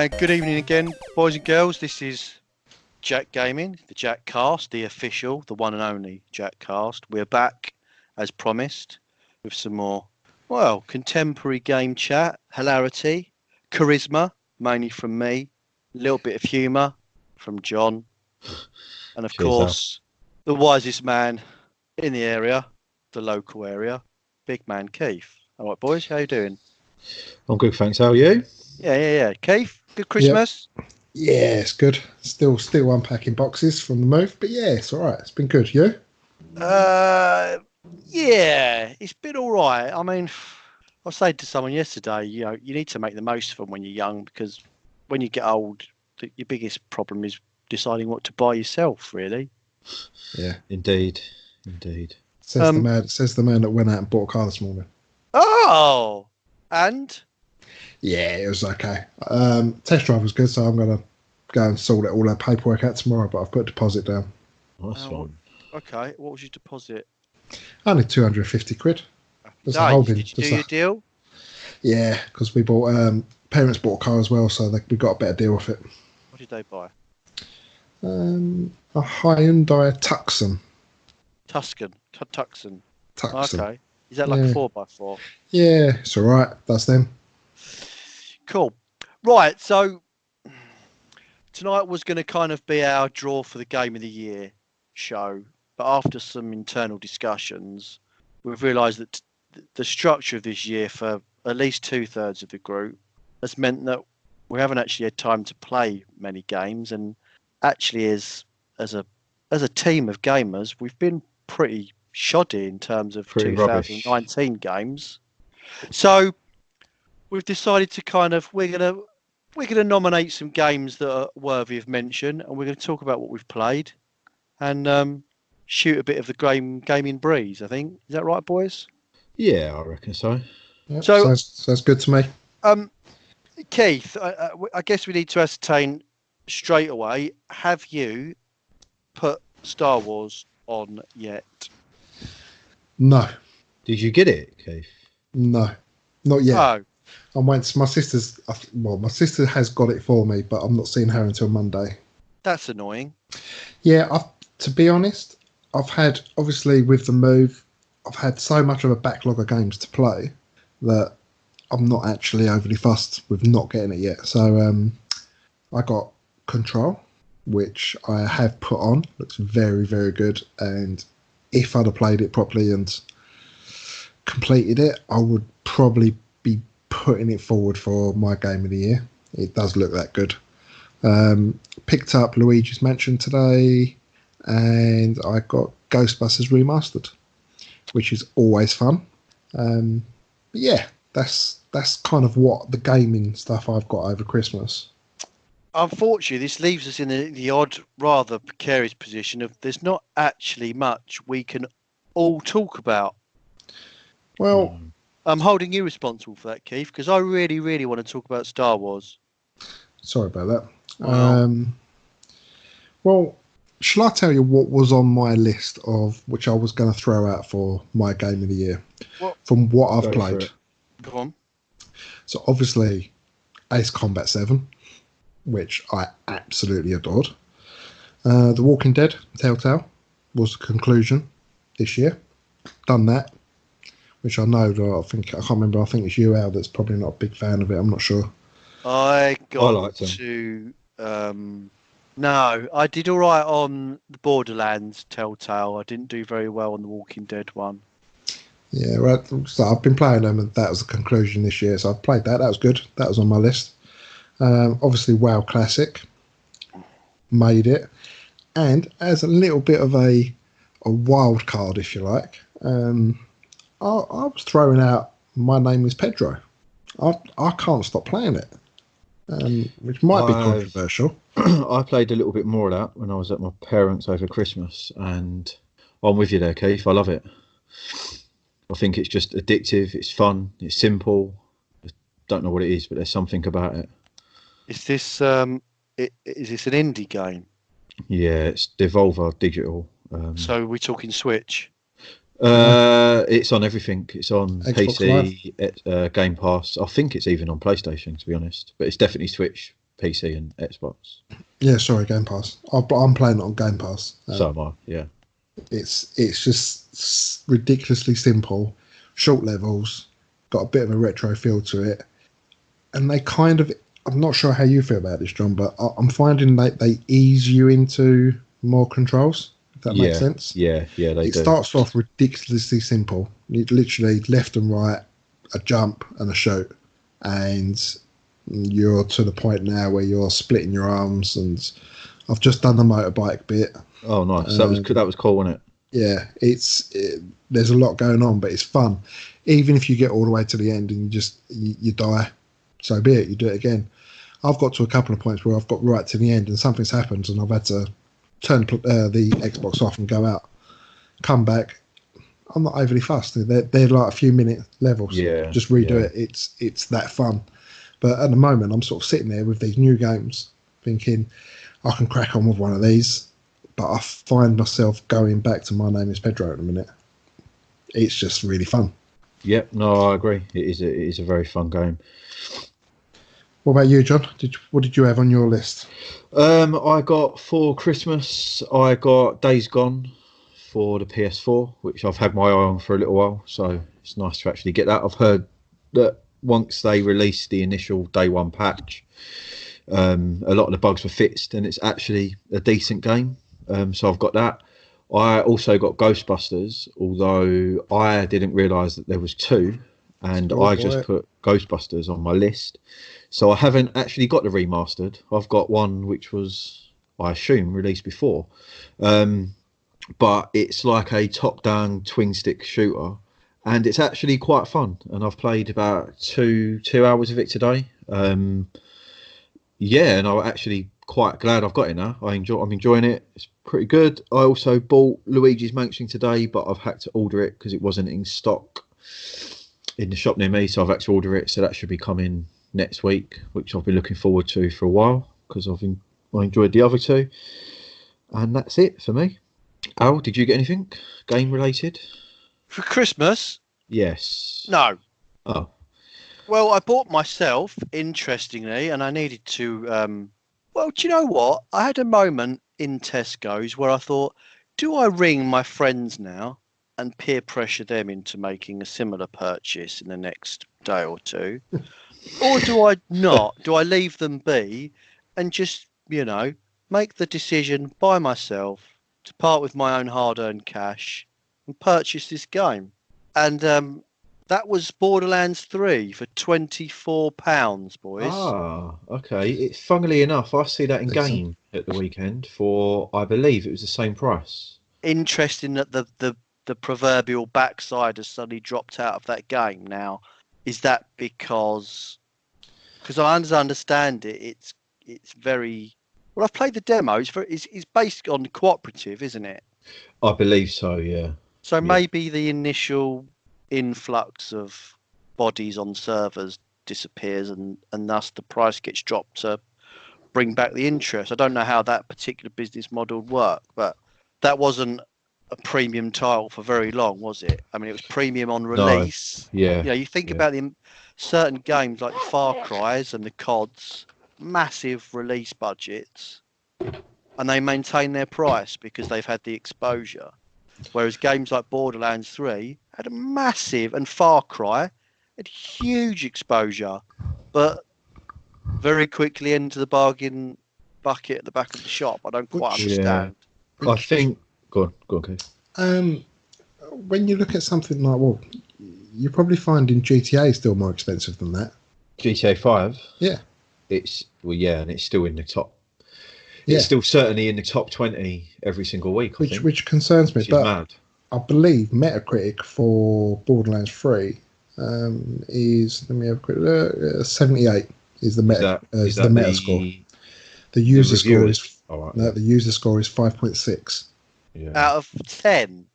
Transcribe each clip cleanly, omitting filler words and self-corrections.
Good evening again, boys and girls. This is Jack Gaming, the jakCast, the official, the one and only jakCast. We're back, as promised, with some more, contemporary game chat, hilarity, charisma, mainly from me, a little bit of humour from John, and of course, the wisest man in the area, the local area, big man Keith. All right, boys, how you doing? I'm good, thanks. How are you? Yeah. Keith, good Christmas? Yep. Yeah, it's good. Still unpacking boxes from the move, but yeah, it's all right. It's been good. You? Yeah, it's been all right. I mean, I was saying to someone yesterday, you need to make the most of them when you're young, because when you get old, your biggest problem is deciding what to buy yourself, really. Yeah, indeed. Says the man that went out and bought a car this morning. Oh, and? Yeah, it was okay. Test drive was good, so I'm going to go and sort all that paperwork out tomorrow, but I've put a deposit down. Nice one. Okay, what was your deposit? Only 250 quid. Did you do your deal? Yeah, because we bought, parents bought a car as well, so we got a better deal with it. What did they buy? A Hyundai Tucson. Tucson. Okay. Is that like a 4x4? Yeah, it's all right. That's them. Cool. Right, so tonight was going to kind of be our draw for the Game of the Year show, but after some internal discussions, we've realised that the structure of this year for at least 2/3 of the group has meant that we haven't actually had time to play many games, and actually as a team of gamers, we've been pretty shoddy in terms of 2019 games. So we've decided to we're gonna nominate some games that are worthy of mention, and we're going to talk about what we've played and shoot a bit of the gaming breeze. I think, is that right, boys? Yeah, I reckon so. Yep, so sounds good to me. Keith, I guess we need to ascertain straight away: have you put Star Wars on yet? No. Did you get it, Keith? No, not yet. Oh. I'm waiting. My sister has got it for me, but I'm not seeing her until Monday. That's annoying. Yeah, to be honest, I've had, obviously with the move, I've had so much of a backlog of games to play that I'm not actually overly fussed with not getting it yet. So I got Control, which I have put on. Looks very, very good. And if I'd have played it properly and completed it, I would probably be putting it forward for my Game of the Year. It does look that good. Picked up Luigi's Mansion today, and I got Ghostbusters Remastered, which is always fun. But yeah, that's kind of what the gaming stuff I've got over Christmas. Unfortunately, this leaves us in the odd, rather precarious position of there's not actually much we can all talk about. Well, I'm holding you responsible for that, Keith, because I really, really want to talk about Star Wars. Sorry about that. Wow. Well, shall I tell you what was on my list of which I was going to throw out for my Game of the Year? From what I've played. Go on. So obviously, Ace Combat 7, which I absolutely adored. The Walking Dead Telltale was the conclusion this year. Done that. Which I know, I can't remember, I think it's you, Al, that's probably not a big fan of it, I'm not sure. I did all right on the Borderlands Telltale. I didn't do very well on the Walking Dead one. Yeah, right. So I've been playing them, and that was the conclusion this year. So I've played that. That was good. That was on my list. Obviously, WoW Classic made it, and as a little bit of a wild card, if you like, I was throwing out My Name is Pedro. I can't stop playing it, which might be controversial. I played a little bit more of that when I was at my parents' over Christmas, and I'm with you there, Keith. I love it. I think it's just addictive. It's fun. It's simple. I don't know what it is, but there's something about it. Is this an indie game? Yeah, it's Devolver Digital. So we're talking Switch? It's on everything. It's on Xbox PC, Game Pass. I think it's even on PlayStation, to be honest. But it's definitely Switch PC and Xbox. Yeah, sorry, Game Pass. I'm playing it on Game Pass. So am I. Yeah. It's just ridiculously simple, short levels, got a bit of a retro feel to it, and they kind of. I'm not sure how you feel about this, John, but I'm finding that they ease you into more controls. If that makes sense. Yeah, they do. It starts off ridiculously simple. It's literally left and right, a jump and a shoot, and you're to the point now where you're splitting your arms. And I've just done the motorbike bit. Oh, nice. That was cool, wasn't it? Yeah, there's a lot going on, but it's fun. Even if you get all the way to the end and you die, so be it. You do it again. I've got to a couple of points where I've got right to the end and something's happened and I've had to turn the Xbox off and go out, come back. I'm not overly fussed. They're like a few minute levels. Yeah, just redo it. It's that fun. But at the moment, I'm sort of sitting there with these new games, thinking I can crack on with one of these. But I find myself going back to My Name Is Pedro in a minute. It's just really fun. Yep, no, I agree. It is a very fun game. What about you, John? What did you have on your list? I got for Christmas, I got Days Gone for the PS4, which I've had my eye on for a little while, so it's nice to actually get that. I've heard that once they released the initial day one patch, a lot of the bugs were fixed, and it's actually a decent game. So I've got that. I also got Ghostbusters, although I didn't realise that there was two, and I just put Ghostbusters on my list. So I haven't actually got the remastered. I've got one which was, I assume, released before. But it's like a top-down twin-stick shooter, and it's actually quite fun. And I've played about two hours of it today. Yeah, and I'm actually quite glad I've got it now. I'm enjoying it. It's pretty good. I also bought Luigi's Mansion today, but I've had to order it because it wasn't in stock in the shop near me, so I've had to order it. So that should be coming next week, which I've been looking forward to for a while because I enjoyed the other two. And that's it for me. Al, did you get anything game related? For Christmas? Yes. No. Oh. Well, I bought myself, interestingly, and I needed to... well, do you know what? I had a moment in Tesco's where I thought, do I ring my friends now and peer pressure them into making a similar purchase in the next day or two? Or do I not? Do I leave them be and just, make the decision by myself to part with my own hard-earned cash and purchase this game? And that was Borderlands 3 for £24, boys. Ah, okay. It's funnily enough, I see that in game at the weekend for, I believe it was the same price. Interesting that the proverbial backside has suddenly dropped out of that game. Now, is that because I understand it, it's very well. I've played the demo. It's based on cooperative, isn't it? I believe so. Yeah. So maybe the initial influx of bodies on servers disappears, and thus the price gets dropped to bring back the interest. I don't know how that particular business model would work, but that wasn't a premium title for very long, was it? I mean, it was premium on release. No. Yeah. You think about the certain games like the Far Cry's and the CODs, massive release budgets, and they maintain their price because they've had the exposure. Whereas games like Borderlands 3 had a massive, and Far Cry had huge exposure, but very quickly into the bargain bucket at the back of the shop. I don't quite understand. I think... Go on, Keith. When you look at something like, well, you're probably finding GTA still more expensive than that. GTA 5? Yeah. And it's still in the top. Yeah. It's still certainly in the top 20 every single week, which concerns me. Which but is mad. I believe Metacritic for Borderlands 3 is, let me have a quick look, 78 is the meta score. The user score is the user score is 5.6. Yeah. Out of 10.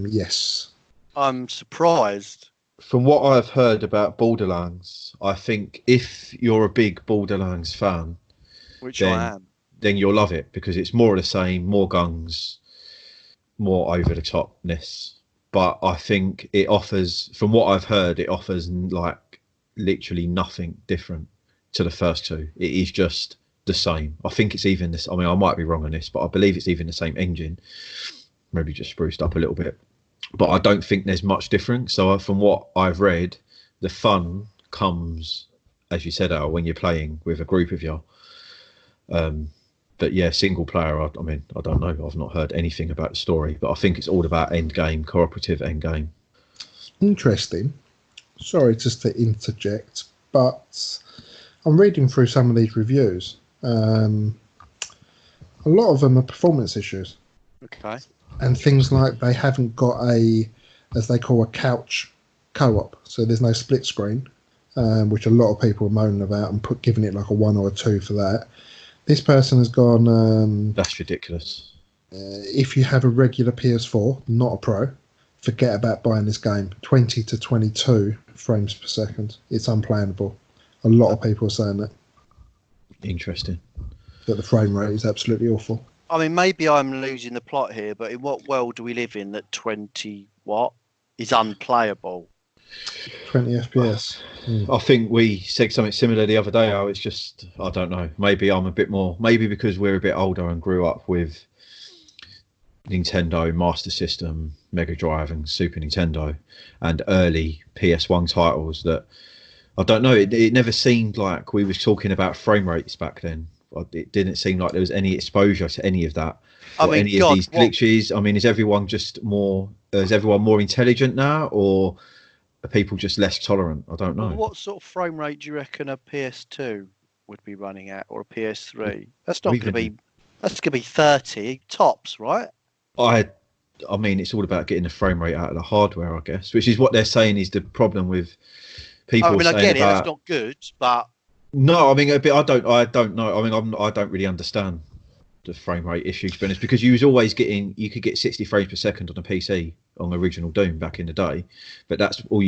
Yes. I'm surprised. From what I've heard about Borderlands, I think if you're a big Borderlands fan, which I am, then you'll love it because it's more of the same, more guns, more over the topness. But I think it offers, from what I've heard, it offers like literally nothing different. to the first two. It is just the same. I think it's even this. I mean, I might be wrong on this, but I believe it's even the same engine, maybe just spruced up a little bit. But I don't think there's much difference. So from what I've read, the fun comes, as you said, Al, when you're playing with a group of you. But yeah, single player, I mean, I don't know. I've not heard anything about the story, but I think it's all about end game, cooperative end game. Interesting. Sorry just to interject, but I'm reading through some of these reviews. A lot of them are performance issues. Okay. And things like they haven't got as they call a couch co-op. So there's no split screen, which a lot of people are moaning about and giving it like a 1 or a 2 for that. This person has gone... That's ridiculous. If you have a regular PS4, not a Pro, forget about buying this game. 20 to 22 frames per second. It's unplayable. A lot of people are saying that. Interesting. That the frame rate is absolutely awful. I mean, maybe I'm losing the plot here, but in what world do we live in that 20 what is unplayable? 20 FPS. I think we said something similar the other day. It's just, I don't know. Maybe I'm a bit more. Maybe because we're a bit older and grew up with Nintendo, Master System, Megadrive, and Super Nintendo, and early PS1 titles. That I don't know. It never seemed like we was talking about frame rates back then. It didn't seem like there was any exposure to any of that. I mean, any of these glitches. I mean, is everyone more intelligent now, or are people just less tolerant? I don't know. What sort of frame rate do you reckon a PS2 would be running at, or a PS3? That's not going to be. That's going to be 30 tops, right? I mean, it's all about getting the frame rate out of the hardware, I guess, which is what they're saying is the problem with people. I mean, saying I get it. About, That's not good, but no, I mean, I don't know. I mean, I don't really understand the frame rate issue, to be honest, because you could get 60 frames per second on a PC on original Doom back in the day, but that's what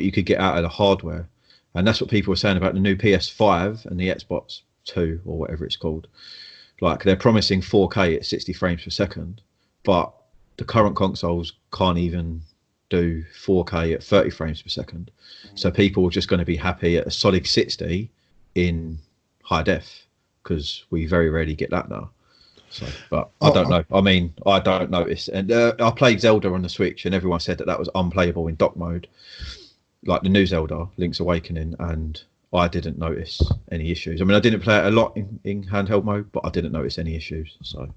you could get out of the hardware, and that's what people were saying about the new PS5 and the Xbox 2 or whatever it's called. Like, they're promising 4K at 60 frames per second, but the current consoles can't even do 4K at 30 frames per second. So people are just going to be happy at a solid 60 in high def, because we very rarely get that now. So, but I don't know. I mean, I don't notice. And I played Zelda on the Switch, and everyone said that was unplayable in dock mode, like the new Zelda, Link's Awakening, and I didn't notice any issues. I mean, I didn't play it a lot in handheld mode, but I didn't notice any issues. So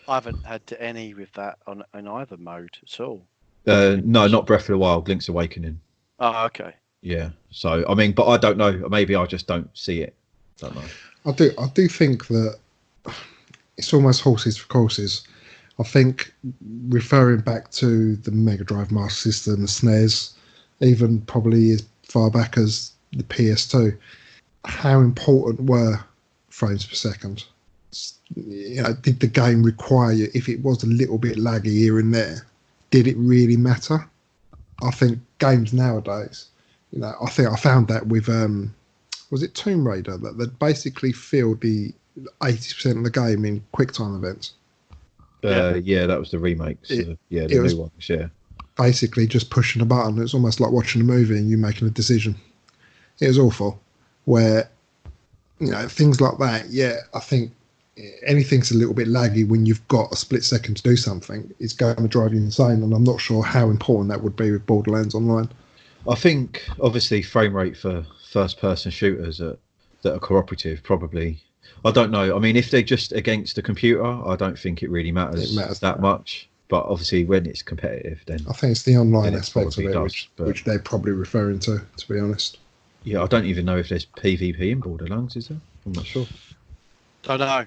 I haven't had any with that in either mode at all. No, not Breath of the Wild, Link's Awakening. Oh, okay. Yeah. So I mean, but I don't know. Maybe I just don't see it. Don't know. I do think that it's almost horses for courses. I think referring back to the Mega Drive Master System, the SNES, even probably as far back as the PS2, how important were frames per second? You know, did the game require you, if it was a little bit laggy here and there, did it really matter? I think games nowadays, you know, I think I found that with was it Tomb Raider, that they basically filled the 80% of the game in QuickTime events. Yeah, that was the remakes. The new ones. Yeah, basically just pushing a button. It's almost like watching a movie and you making a decision. It was awful. Where, you know, things like that. Yeah, I think anything's a little bit laggy when you've got a split second to do something. It's going to drive you insane, and I'm not sure how important that would be with Borderlands Online. I think obviously frame rate for first-person shooters that are cooperative probably. I don't know. I mean, if they're just against the computer, I don't think it really matters that much. But obviously, when it's competitive, then I think it's the online aspect of it, which they're probably referring to be honest. Yeah, I don't even know if there's PvP in Borderlands, is there? I'm not sure. Don't know.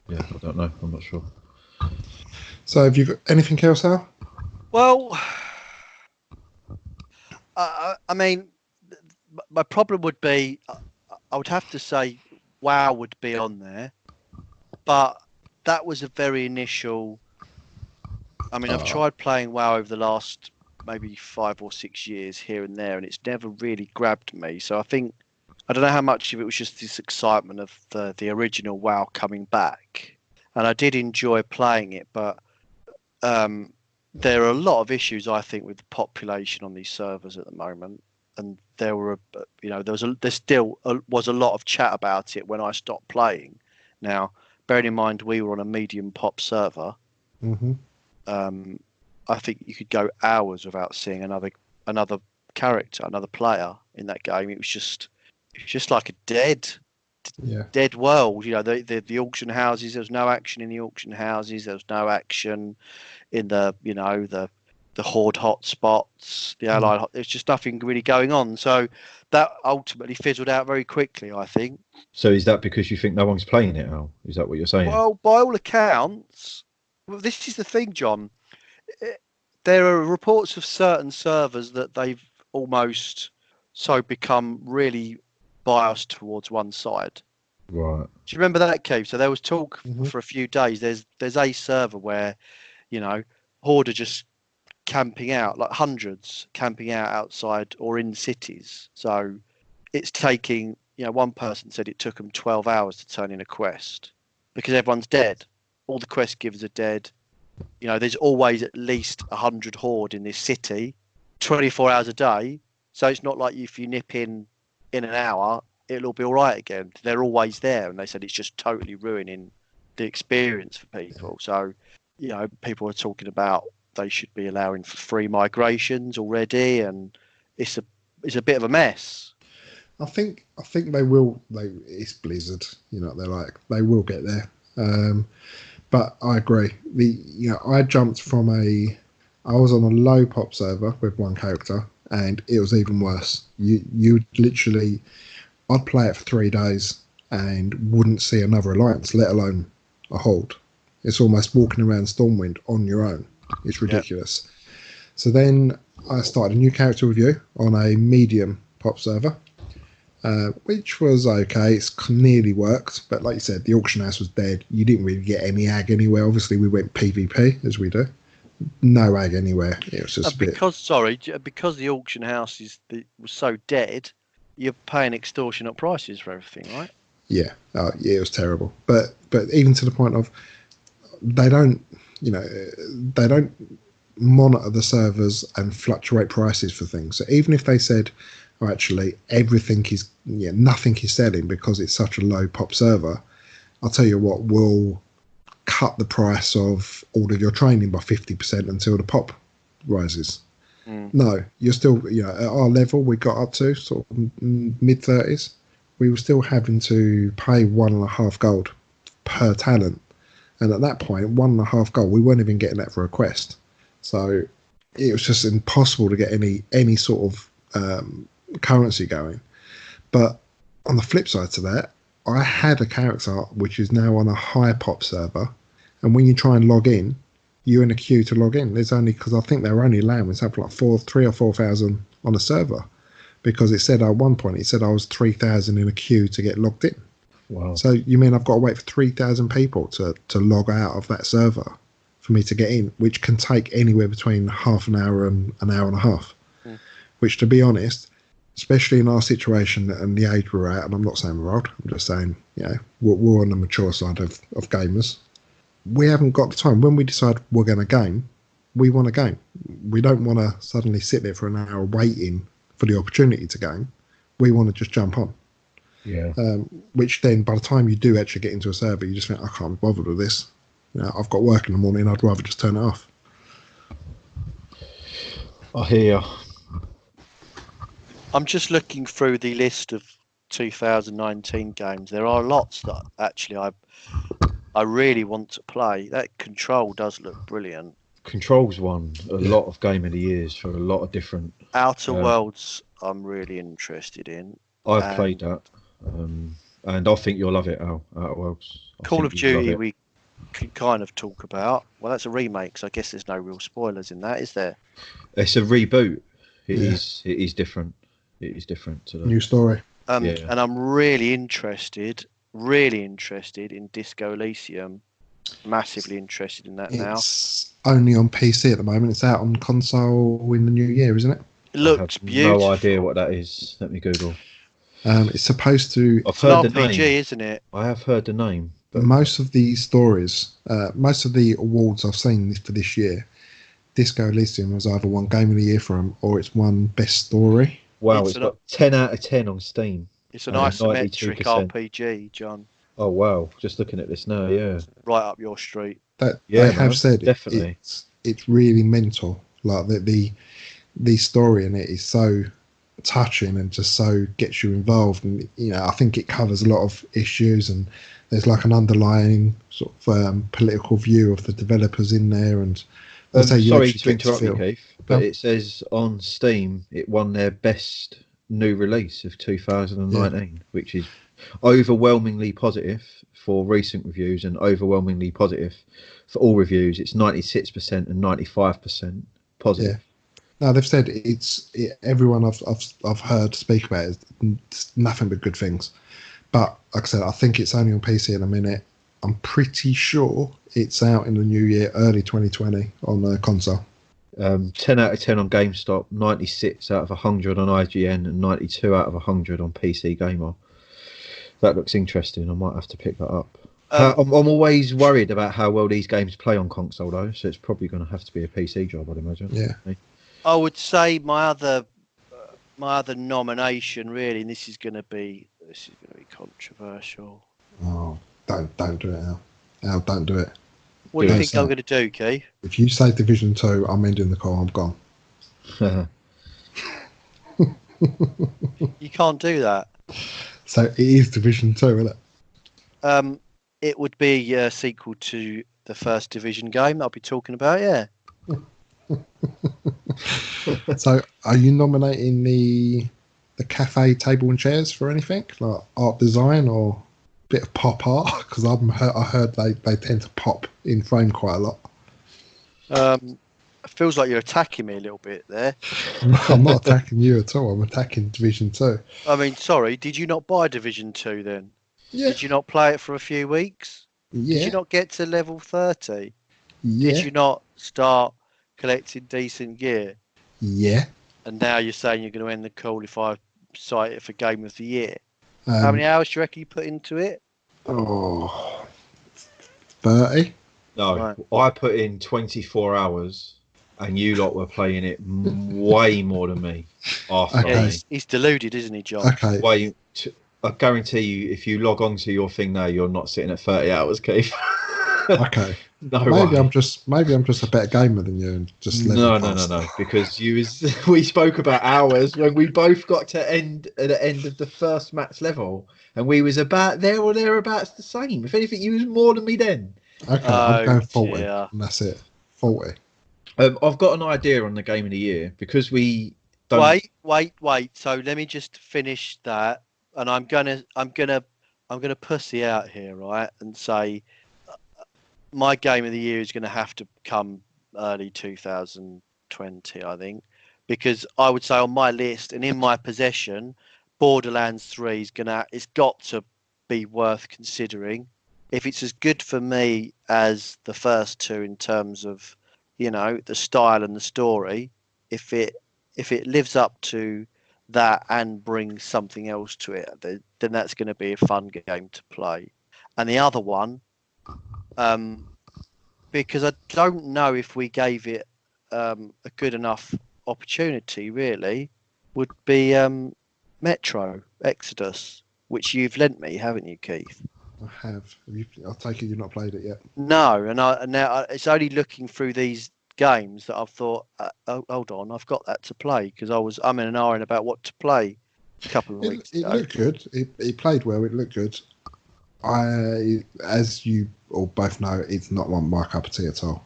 Yeah, I don't know. I'm not sure. So, have you got anything else, Al? Well, I mean, my problem would be, I would have to say WoW would be on there, but that was a very initial. I mean, I've tried playing WoW over the last maybe 5 or 6 years here and there, and it's never really grabbed me. So I think, I don't know how much of it was just this excitement of the original WoW coming back, and I did enjoy playing it, but there are a lot of issues, I think, with the population on these servers at the moment, and there were, there still was a lot of chat about it when I stopped playing. Now, bearing in mind we were on a medium pop server, I think you could go hours without seeing another character, another player in that game. It was just like a dead world. The auction houses. There was no action in the auction houses. There was no action in the Horde hotspots, the Allied. There's just nothing really going on. So that ultimately fizzled out very quickly, I think. So is that because you think no one's playing it, Al? Is that what you're saying? Well, by all accounts, this is the thing, John. There are reports of certain servers that they've almost become really biased towards one side. Right. Do you remember that, Keith? So there was talk for a few days. There's a server where, Horde are just camping out, like hundreds camping out outside or in cities. So it's taking, one person said it took them 12 hours to turn in a quest because everyone's dead. All the quest givers are dead. There's always at least 100 Horde in this city, 24 hours a day. So it's not like if you nip in an hour, it'll be all right again. They're always there. And they said it's just totally ruining the experience for people. So, people are talking about they should be allowing for free migrations already. And it's a bit of a mess. I think they will. It's Blizzard. They will get there. But I agree. I jumped from I was on a low pop server with one character, and it was even worse. You literally, I'd play it for 3 days and wouldn't see another alliance, let alone a Horde. It's almost walking around Stormwind on your own. It's ridiculous. Yep. So then I started a new character with you on a medium pop server. Which was okay. It's nearly worked, but like you said, the auction house was dead. You didn't really get any ag anywhere. Obviously, we went PvP as we do. No ag anywhere. It was just because the auction house was so dead. You're paying extortionate prices for everything, right? Yeah, it was terrible. But even to the point of they don't monitor the servers and fluctuate prices for things. So even if they said, actually everything is nothing is selling because it's such a low pop server, I'll tell you what, we'll cut the price of all of your training by 50% until the pop rises. No, you're still at our level we got up to sort of mid-30s, we were still having to pay 1.5 gold per talent, and at that point 1.5 gold, we weren't even getting that for a quest. So it was just impossible to get any sort of currency going. But on the flip side to that, I had a character which is now on a high pop server, and when you try and log in, you're in a queue to log in. There's only, because I think they were only allowing something like 3,000 or 4,000 on a server, because it said at one point I was 3,000 in a queue to get logged in. Wow. So you mean I've got to wait for 3,000 people to log out of that server for me to get in, which can take anywhere between half an hour and an hour and a half. Which, to be honest, especially in our situation and the age we're at, and I'm not saying we're old, I'm just saying, we're on the mature side of gamers. We haven't got the time. When we decide we're going to game, we want to game. We don't want to suddenly sit there for an hour waiting for the opportunity to game. We want to just jump on. Yeah. Which then, by the time you do actually get into a server, you just think, I can't be bothered with this. I've got work in the morning, I'd rather just turn it off. I hear you. I'm just looking through the list of 2019 games. There are lots that actually I really want to play. That Control does look brilliant. Control's won a lot of Game of the Years for a lot of different... Outer Worlds I'm really interested in. I've played that. And I think you'll love it, Al. Outer Worlds. Call of Duty we can kind of talk about. Well, that's a remake, so I guess there's no real spoilers in that, is there? It's a reboot. It is different. It is different to the new story. And I'm really interested in Disco Elysium. Massively interested in that now. It's only on PC at the moment. It's out on console in the new year, isn't it? It looks beautiful. No idea what that is. Let me Google. It's supposed to... I've heard it's an RPG, the name. Isn't it? I have heard the name. But... Most of the stories, most of the awards I've seen for this year, Disco Elysium has either won Game of the Year for them or it's won Best Story. Wow, it's got 10 out of 10 on Steam. It's an and a isometric 92%. RPG, John. Oh wow! Just looking at this now, yeah. Right up your street. That Yeah, they have man, said definitely. it's really mental. Like the story in it is so touching and just so gets you involved. And I think it covers a lot of issues, and there's like an underlying sort of political view of the developers in there. And they say you Sorry actually to get interrupt feel. you, Keith, but it says on Steam it won their best new release of 2019, which is overwhelmingly positive for recent reviews and overwhelmingly positive for all reviews. It's 96% and 95% positive. No, they've said everyone I've heard speak about it, it's nothing but good things. But like I said, I think it's only on PC in a minute. I'm pretty sure it's out in the new year, early 2020 on the console. 10 out of 10 on GameStop, 96 out of 100 on IGN, and 92 out of 100 on PC Gamer. That looks interesting. I might have to pick that up. I'm always worried about how well these games play on console, though, so it's probably going to have to be a PC job, I'd imagine. Yeah. I would say my other nomination, really, and this is going to be controversial. Oh, don't do it, Al. Al, don't do it. What do you think I'm going to do, Keith? If you say Division 2, I'm ending the call. I'm gone. You can't do that. So it is Division 2, isn't it? It would be a sequel to the first Division game that I'll be talking about, yeah. So are you nominating the cafe table and chairs for anything? Like art design or a bit of pop art? Because I heard they tend to pop in frame quite a lot. It feels like you're attacking me a little bit there. I'm not attacking you at all. I'm attacking Division 2. I mean, sorry, did you not buy Division 2 then? Yeah. Did you not play it for a few weeks? Yeah. Did you not get to level 30? Yeah. Did you not start collecting decent gear? Yeah. And now you're saying you're going to end the call if I cite it for Game of the Year. How many hours do you reckon you put into it? 30. No, Right. I put in 24 hours and you lot were playing it way more than me. After Yeah, me. he's deluded, isn't he, John? Okay. I guarantee you, if you log on to your thing now, you're not sitting at 30 hours, Keith. Okay. No maybe way. I'm just a better gamer than you and just level past. No. Because we spoke about hours when we both got to the end of the first max level, and we was about there or thereabouts the same. If anything, you was more than me then. Okay, I'm going 40, dear. and that's it. 40. I've got an idea on the Game of the Year because we don't. Wait. So let me just finish that, and I'm gonna pussy out here, right, and say my Game of the Year is going to have to come early 2020, I think, because I would say on my list and in my possession, Borderlands 3 it's got to be worth considering. If it's as good for me as the first two in terms of, the style and the story, if it lives up to that and brings something else to it, then that's going to be a fun game to play. And the other one, because I don't know if we gave it a good enough opportunity, really, would be Metro Exodus, which you've lent me, haven't you, Keith? I have. I'll take it you've not played it yet. No, and now it's only looking through these games that I've thought, hold on, I've got that to play, because I'm in an iron about what to play a couple of weeks ago. It looked good. It played well. It looked good. As you all both know, it's not my cup of tea at all.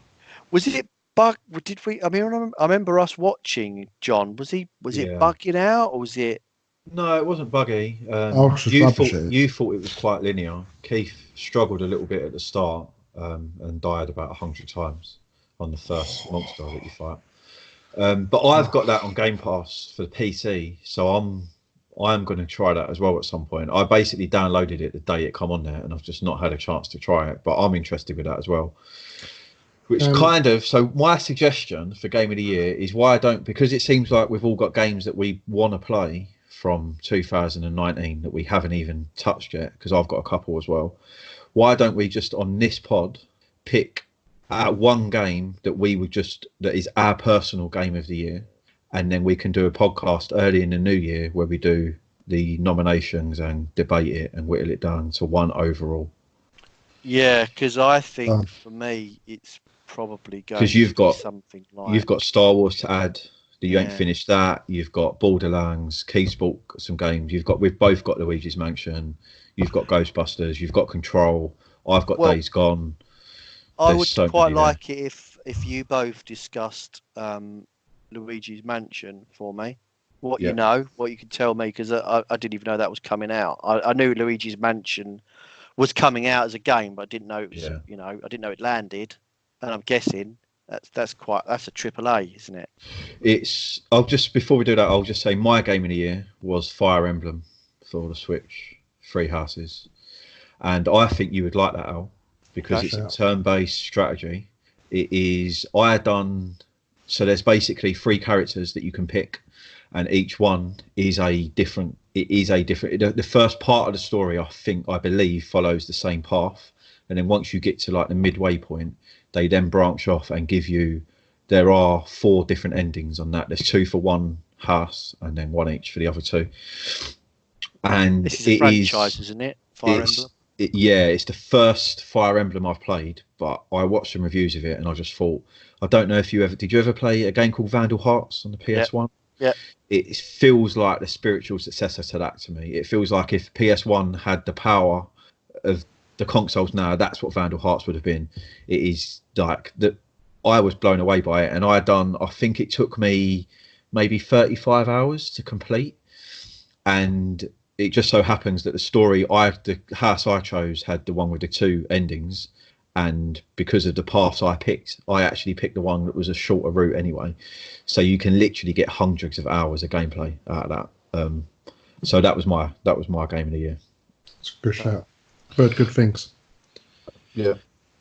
Was it bug? Did we? I mean, I remember us watching. John, was it bugging out, or was it? No, it wasn't buggy. You thought it was quite linear. Keith struggled a little bit at the start and died about 100 times on the first monster that you fight. But I've got that on Game Pass for the PC, so I'm going to try that as well at some point. I basically downloaded it the day it come on there, and I've just not had a chance to try it. But I'm interested with that as well. So my suggestion for Game of the Year is because it seems like we've all got games that we want to play from 2019 that we haven't even touched yet, because I've got a couple as well. Why don't we just on this pod pick one game that that is our personal Game of the Year, and then we can do a podcast early in the new year where we do the nominations and debate it and whittle it down to one overall. Yeah, because I think for me it's probably going Because to be something like you've got Star Wars to add. You Yeah. ain't finished that. You've got Borderlands, Keith's bought some games. We've both got Luigi's Mansion. You've got Ghostbusters. You've got Control. I've got Days Gone. I There's would so quite many there. like it if you both discussed Luigi's Mansion for me. What Yeah. you know, what you could tell me, because I didn't even know that was coming out. I knew Luigi's Mansion was coming out as a game, but I didn't know it was. Yeah. You know, I didn't know it landed, and I'm guessing that's a AAA, isn't it? Before we do that, I'll just say my game of the year was Fire Emblem for the Switch, Three Houses, and I think you would like that, Al, because it's a turn-based strategy. It is. So there's basically 3 characters that you can pick, and each one is a different. It is a different. The first part of the story, I believe, follows the same path, and then once you get to like the midway point, they then branch off and give you. There are 4 different endings on that. There's 2 for one house, and then 1 each for the other 2. And This is a franchise, isn't it? Fire Emblem. It's the first Fire Emblem I've played, but I watched some reviews of it and I just thought, I don't know if did you ever play a game called Vandal Hearts on the PS1? Yeah. It feels like the spiritual successor to that to me. It feels like if PS1 had the power of the consoles now, that's what Vandal Hearts would have been. It is like that. I was blown away by it, and I think it took me maybe 35 hours to complete, and it just so happens that the house I chose had the one with the 2 endings, and because of the paths I picked, I actually picked the one that was a shorter route anyway. So you can literally get hundreds of hours of gameplay out of that. So that was my game of the year. It's a good shout. Heard good things. Yeah.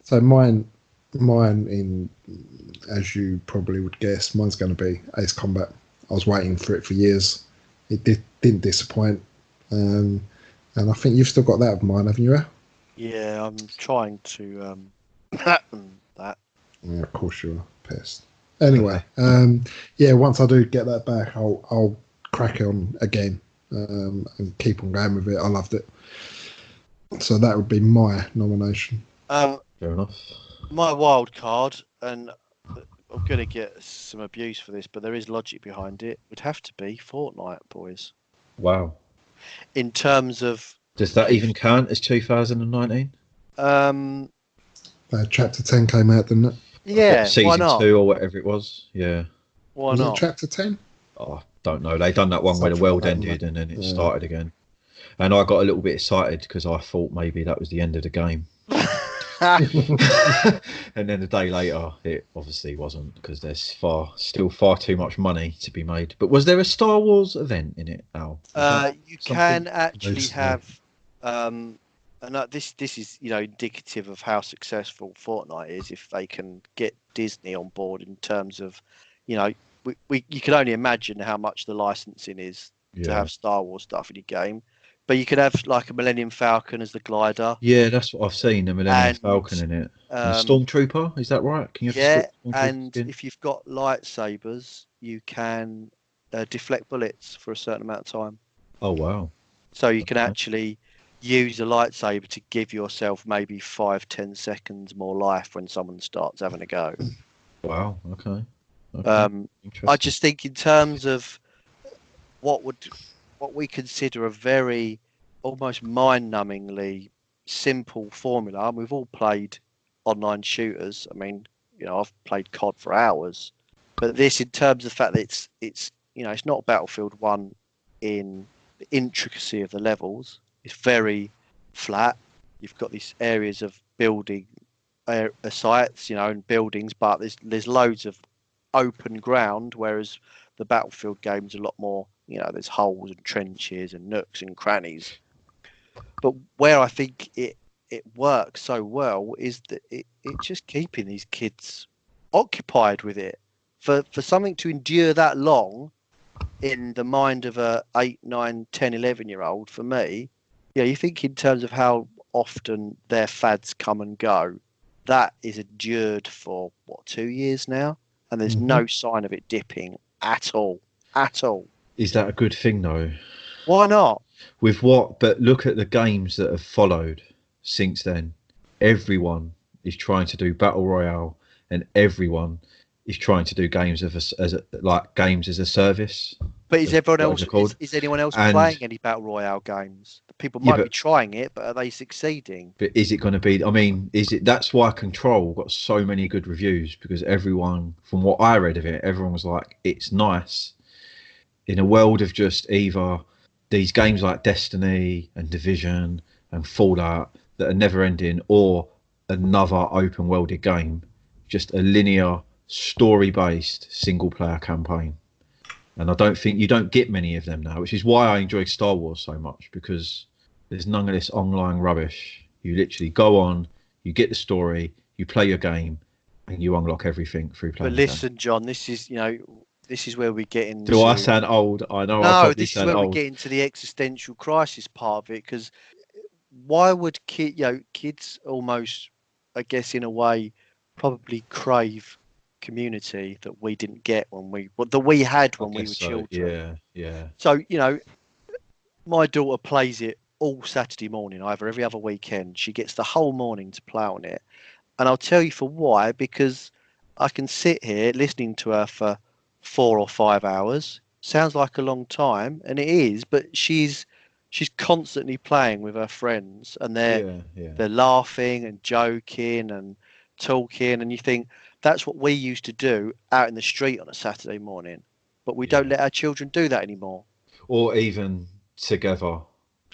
So mine, in as you probably would guess, mine's going to be Ace Combat. I was waiting for it for years. It didn't disappoint. And I think you've still got that of mine, haven't you, Al? Yeah, I'm trying to pattern that. Yeah, of course you are. Pissed. Anyway, once I do get that back, I'll crack on again and keep on going with it. I loved it. So that would be my nomination. Fair enough. My wild card, and I'm going to get some abuse for this, but there is logic behind it, would have to be Fortnite, boys. Wow. In terms of... Does that even count as 2019? Chapter 10 came out, didn't it? Yeah, Season why not? 2 or whatever it was. Yeah. Why was not? it Chapter 10? Oh, I don't know. They done that one where the world ended and then it started again. And I got a little bit excited because I thought maybe that was the end of the game. And then a day later, it obviously wasn't, because there's still far too much money to be made. But was there a Star Wars event in it, Al? You can actually have, and this is indicative of how successful Fortnite is. If they can get Disney on board in terms of, you can only imagine how much the licensing is to have Star Wars stuff in your game. But you could have like a Millennium Falcon as the glider. Yeah, that's what I've seen, the Millennium Falcon in it. And Stormtrooper, is that right? Can you have and if you've got lightsabers, you can deflect bullets for a certain amount of time. Oh, wow. So you can actually use a lightsaber to give yourself maybe 5-10 seconds more life when someone starts having a go. Wow, okay. I just think in terms of what we consider a very almost mind-numbingly simple formula, and we've all played online shooters. I mean, I've played COD for hours, but this, in terms of the fact that it's not Battlefield 1 in the intricacy of the levels. It's very flat. You've got these areas of building sites, and buildings, but there's loads of open ground, whereas the Battlefield game's a lot more, there's holes and trenches and nooks and crannies. But where I think it works so well is that it's just keeping these kids occupied with it. For something to endure that long in the mind of a 8, 9, 10, 11-year-old, for me, you think in terms of how often their fads come and go, that is endured for, 2 years now? And there's no sign of it dipping at all. At all. Is that a good thing though? Why not? With what? But look at the games that have followed since then. Everyone is trying to do battle royale, and everyone is trying to do games like games as a service. But is everyone else? Called. Is anyone else playing any battle royale games? People might be trying it, but are they succeeding? But is it going to be? I mean, is it? That's why Control got so many good reviews, because everyone, from what I read of it, everyone was like, it's nice. In a world of just either these games like Destiny and Division and Fallout that are never ending, or another open worlded game, just a linear story based single player campaign. And I don't think you don't get many of them now, which is why I enjoy Star Wars so much, because there's none of this online rubbish. You literally go on, you get the story, you play your game, and you unlock everything through playing. But listen, John, this is where we get into. Do I sound old? I know. No, this is where we get into the existential crisis part of it. Because why would kids almost, I guess, in a way, probably crave community that we didn't get when we had when we were children. Yeah. So my daughter plays it all Saturday morning, either every other weekend. She gets the whole morning to play on it, and I'll tell you for why. Because I can sit here listening to her for 4 or 5 hours. Sounds like a long time, and it is, but she's constantly playing with her friends, and they're laughing and joking and talking, and you think that's what we used to do out in the street on a Saturday morning, but we don't let our children do that anymore. Or even together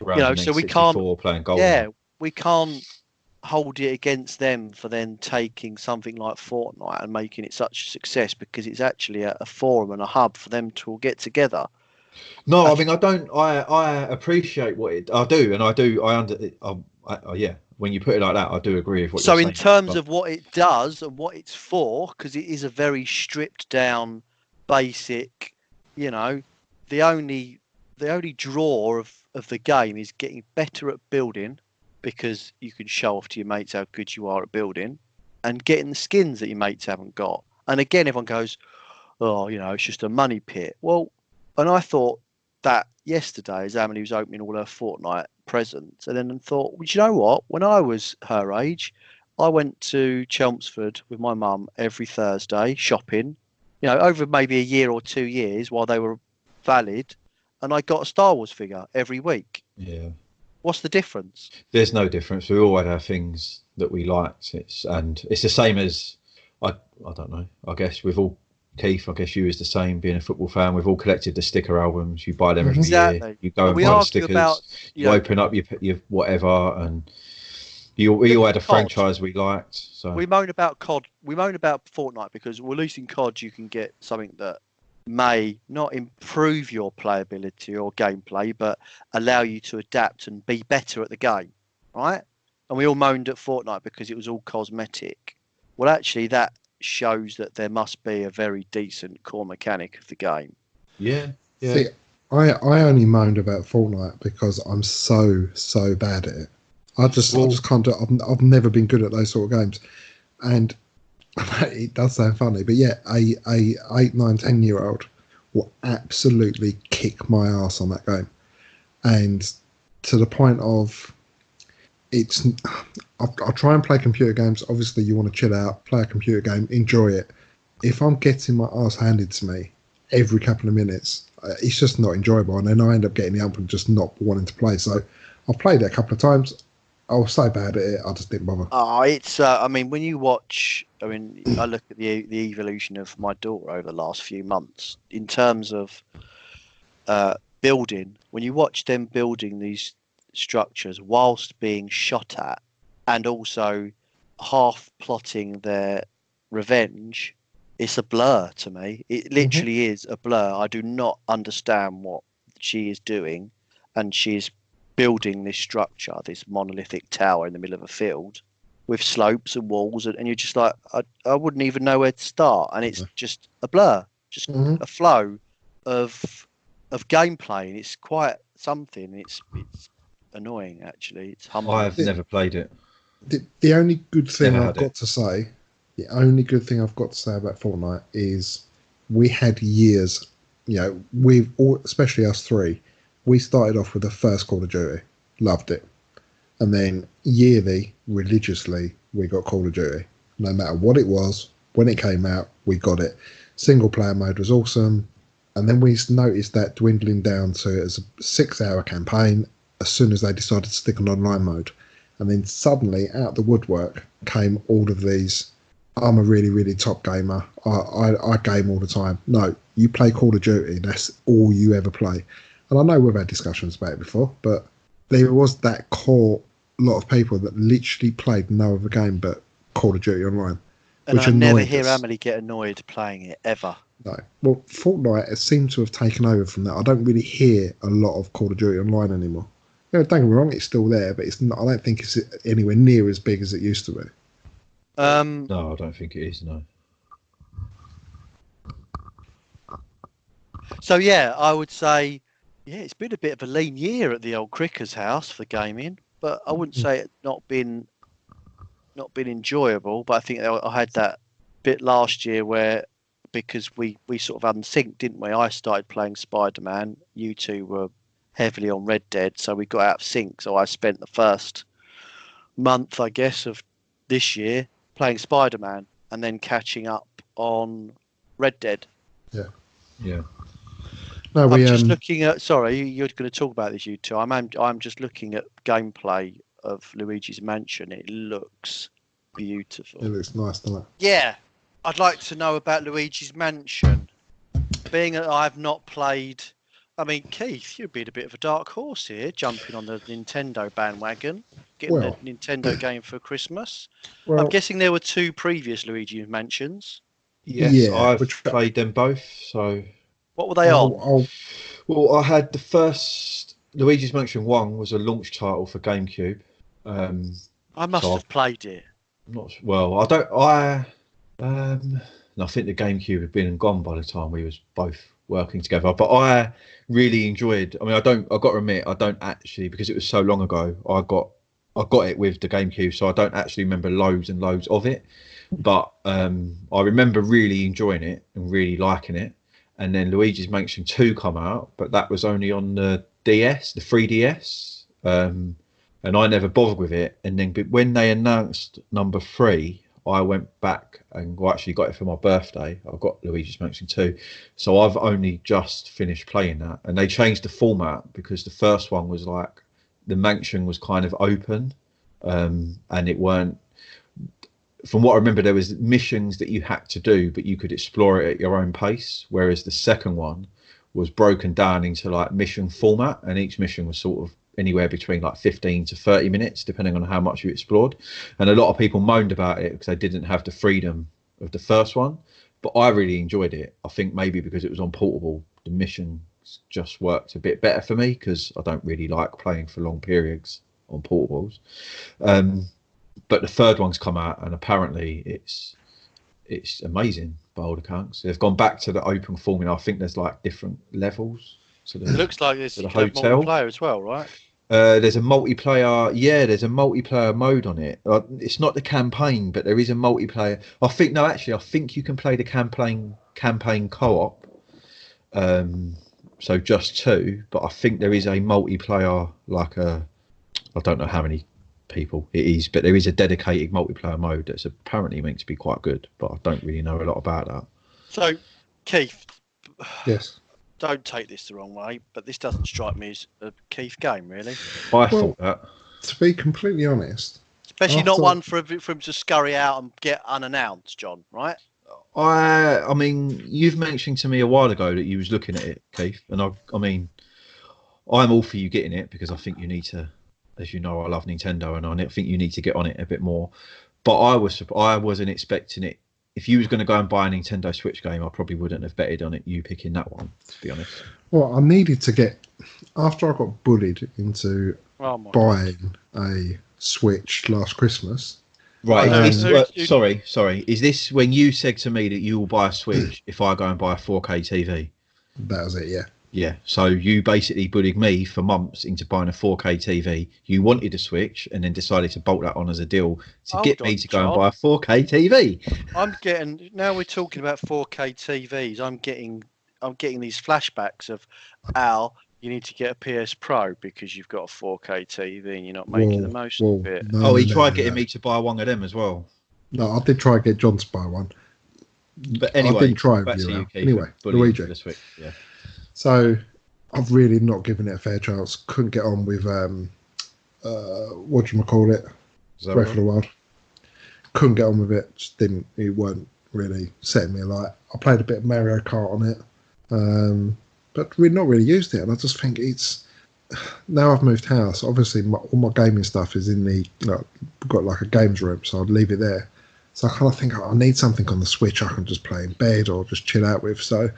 around so we can't playing golf. Yeah, we can't hold it against them for then taking something like Fortnite and making it such a success, because it's actually a forum and a hub for them to all get together. No, I mean, I appreciate what I do, and when you put it like that, I do agree with what you're saying. So in terms of what it does and what it's for, because it is a very stripped down, basic, the only draw of the game is getting better at building, because you can show off to your mates how good you are at building, and getting the skins that your mates haven't got. And again, everyone goes, oh, it's just a money pit. Well, and I thought that yesterday as Emily was opening all her Fortnite presents, and then thought, well, you know what? When I was her age, I went to Chelmsford with my mum every Thursday shopping, over maybe a year or 2 years while they were valid, and I got a Star Wars figure every week. Yeah. What's the difference? There's no difference. We all had our things that we liked. It's the same as I don't know. I guess we've all. Keith, I guess you is the same, being a football fan. We've all collected the sticker albums. You buy them every year. You go and buy the stickers. You open up your whatever, and we all had a franchise we liked. So we moan about COD. We moan about Fortnite because releasing COD, you can get something that may not improve your playability or gameplay, but allow you to adapt and be better at the game, right? And we all moaned at Fortnite because it was all cosmetic. Well, actually, that shows that there must be a very decent core mechanic of the game. Yeah. See, I only moaned about Fortnite because I'm so bad at it. I just can't do it. I've never been good at those sort of games, and it does sound funny, but yeah, a 8, 9, 10-year-old will absolutely kick my ass on that game, and to the point of I'll try and play computer games. Obviously, you want to chill out, play a computer game, enjoy it. If I'm getting my ass handed to me every couple of minutes, it's just not enjoyable, and then I end up getting the ump and just not wanting to play. So I've played it a couple of times. I was so bad at it, I just didn't bother. Oh, it's. I mean, when you watch, I look at the evolution of my daughter over the last few months in terms of building. When you watch them building these structures whilst being shot at, and also half plotting their revenge, it's a blur to me. It literally is a blur. I do not understand what she is doing, and she's building this structure, this monolithic tower in the middle of a field with slopes and walls, and you're just like, I wouldn't even know where to start, and it's just a blur, just a flow of gameplay, and it's quite something. It's annoying, actually. It's humbling. I've never played it. The only good thing I've got to say about Fortnite is we had years. You know, we've all, especially us three, we started off with the first Call of Duty, loved it, and then yearly, religiously, we got Call of Duty. No matter what it was, when it came out, we got it. Single player mode was awesome, and then we noticed that dwindling down to as a 6-hour campaign as soon as they decided to stick an online mode. And then suddenly, out the woodwork, came all of these. I'm a really, really top gamer. I game all the time. No, you play Call of Duty. That's all you ever play. And I know we've had discussions about it before, but there was that core lot of people that literally played no other game but Call of Duty Online. And which I never annoyed hear us. Emily get annoyed playing it, ever. No. Well, Fortnite has seemed to have taken over from that. I don't really hear a lot of Call of Duty Online anymore. You know, don't get me wrong, it's still there, but it's not. I don't think it's anywhere near as big as it used to be. No, I don't think it is, no. So, yeah, I would say, yeah, it's been a bit of a lean year at the old Cricker's house for gaming, but I wouldn't say it's not been enjoyable. But I think I had that bit last year where, because we sort of unsynced, didn't we? I started playing Spider-Man. You two were heavily on Red Dead, so we got out of sync. So I spent the first month, I guess, of this year playing Spider-Man and then catching up on Red Dead. Yeah. Yeah. No, I'm just looking at. Sorry, you're going to talk about this, you two. I'm just looking at gameplay of Luigi's Mansion. It looks beautiful. It looks nice, doesn't it? Yeah, I'd like to know about Luigi's Mansion. Being that I've not played. I mean, Keith, you've been a bit of a dark horse here, jumping on the Nintendo bandwagon, getting a Nintendo game for Christmas. Well, I'm guessing there were 2 previous Luigi Mansions. Yes, Yeah, I've which- played them both, so... What were they on? Well, I had the first... Luigi's Mansion 1 was a launch title for GameCube. I must have played it. I think the GameCube had been and gone by the time we was both working together. But I really enjoyed. I mean, I've got to admit, I don't actually, because it was so long ago. I got it with the GameCube, so I don't actually remember loads and loads of it. But I remember really enjoying it and really liking it. And then Luigi's Mansion 2 come out, but that was only on the DS, the 3DS. And I never bothered with it. And then when they announced number 3, I went back and actually got it for my birthday. I got Luigi's Mansion 2. So I've only just finished playing that. And they changed the format because the first one was like, the mansion was kind of open. And it weren't, from what I remember, there was missions that you had to do, but you could explore it at your own pace. Whereas the second one was broken down into like mission format, and each mission was sort of anywhere between like 15 to 30 minutes, depending on how much you explored. And a lot of people moaned about it because they didn't have the freedom of the first one. But I really enjoyed it. I think maybe because it was on portable, the missions just worked a bit better for me because I don't really like playing for long periods on portables. But the third one's come out, and apparently it's amazing by all accounts. They've gone back to the open formula. I think there's like different levels. So It looks like there's the hotel multiplayer as well, right? There's a multiplayer. Yeah, there's a multiplayer mode on it. It's not the campaign, but there is a multiplayer. I think you can play the campaign co-op. So just 2, but I think there is a multiplayer, I don't know how many people it is, but there is a dedicated multiplayer mode that's apparently meant to be quite good, but I don't really know a lot about that. So, Keith, yes. Don't take this the wrong way, but this doesn't strike me as a Keith game, really. I thought that. To be completely honest, especially not one for him to scurry out and get unannounced, John. Right? I mean, you've mentioned to me a while ago that you was looking at it, Keith, and I mean, I'm all for you getting it because I think you need to. As you know, I love Nintendo, and I think you need to get on it a bit more. But I wasn't expecting it. If you was going to go and buy a Nintendo Switch game, I probably wouldn't have betted on it. You picking that one, to be honest. Well, I needed to get after I got bullied into buying a Switch last Christmas. Right. Sorry. Is this when you said to me that you will buy a Switch if I go and buy a 4K TV? That was it. Yeah. Yeah, so you basically bullied me for months into buying a 4K TV. You wanted a Switch and then decided to bolt that on as a deal to Hold get on, me to go John. and buy a 4K TV. Now we're talking about 4K TVs. I'm getting these flashbacks of Al. You need to get a PS Pro because you've got a 4K TV and you're not making the most of it. No, he tried getting me to buy one of them as well. No, I did try to get John to buy one. But anyway, I didn't try back with to you, you, Al. Keith, Anyway, Luigi. the Switch, yeah. So I've really not given it a fair chance. Couldn't get on with what do you call it? Breath of the Wild. Couldn't get on with it. Just didn't. It weren't really setting me alight. I played a bit of Mario Kart on it, but we've not really used it. And I just think it's now I've moved house. Obviously, all my gaming stuff is in the. We've got like a games room, so I'd leave it there. So I kind of think I need something on the Switch I can just play in bed or just chill out with. So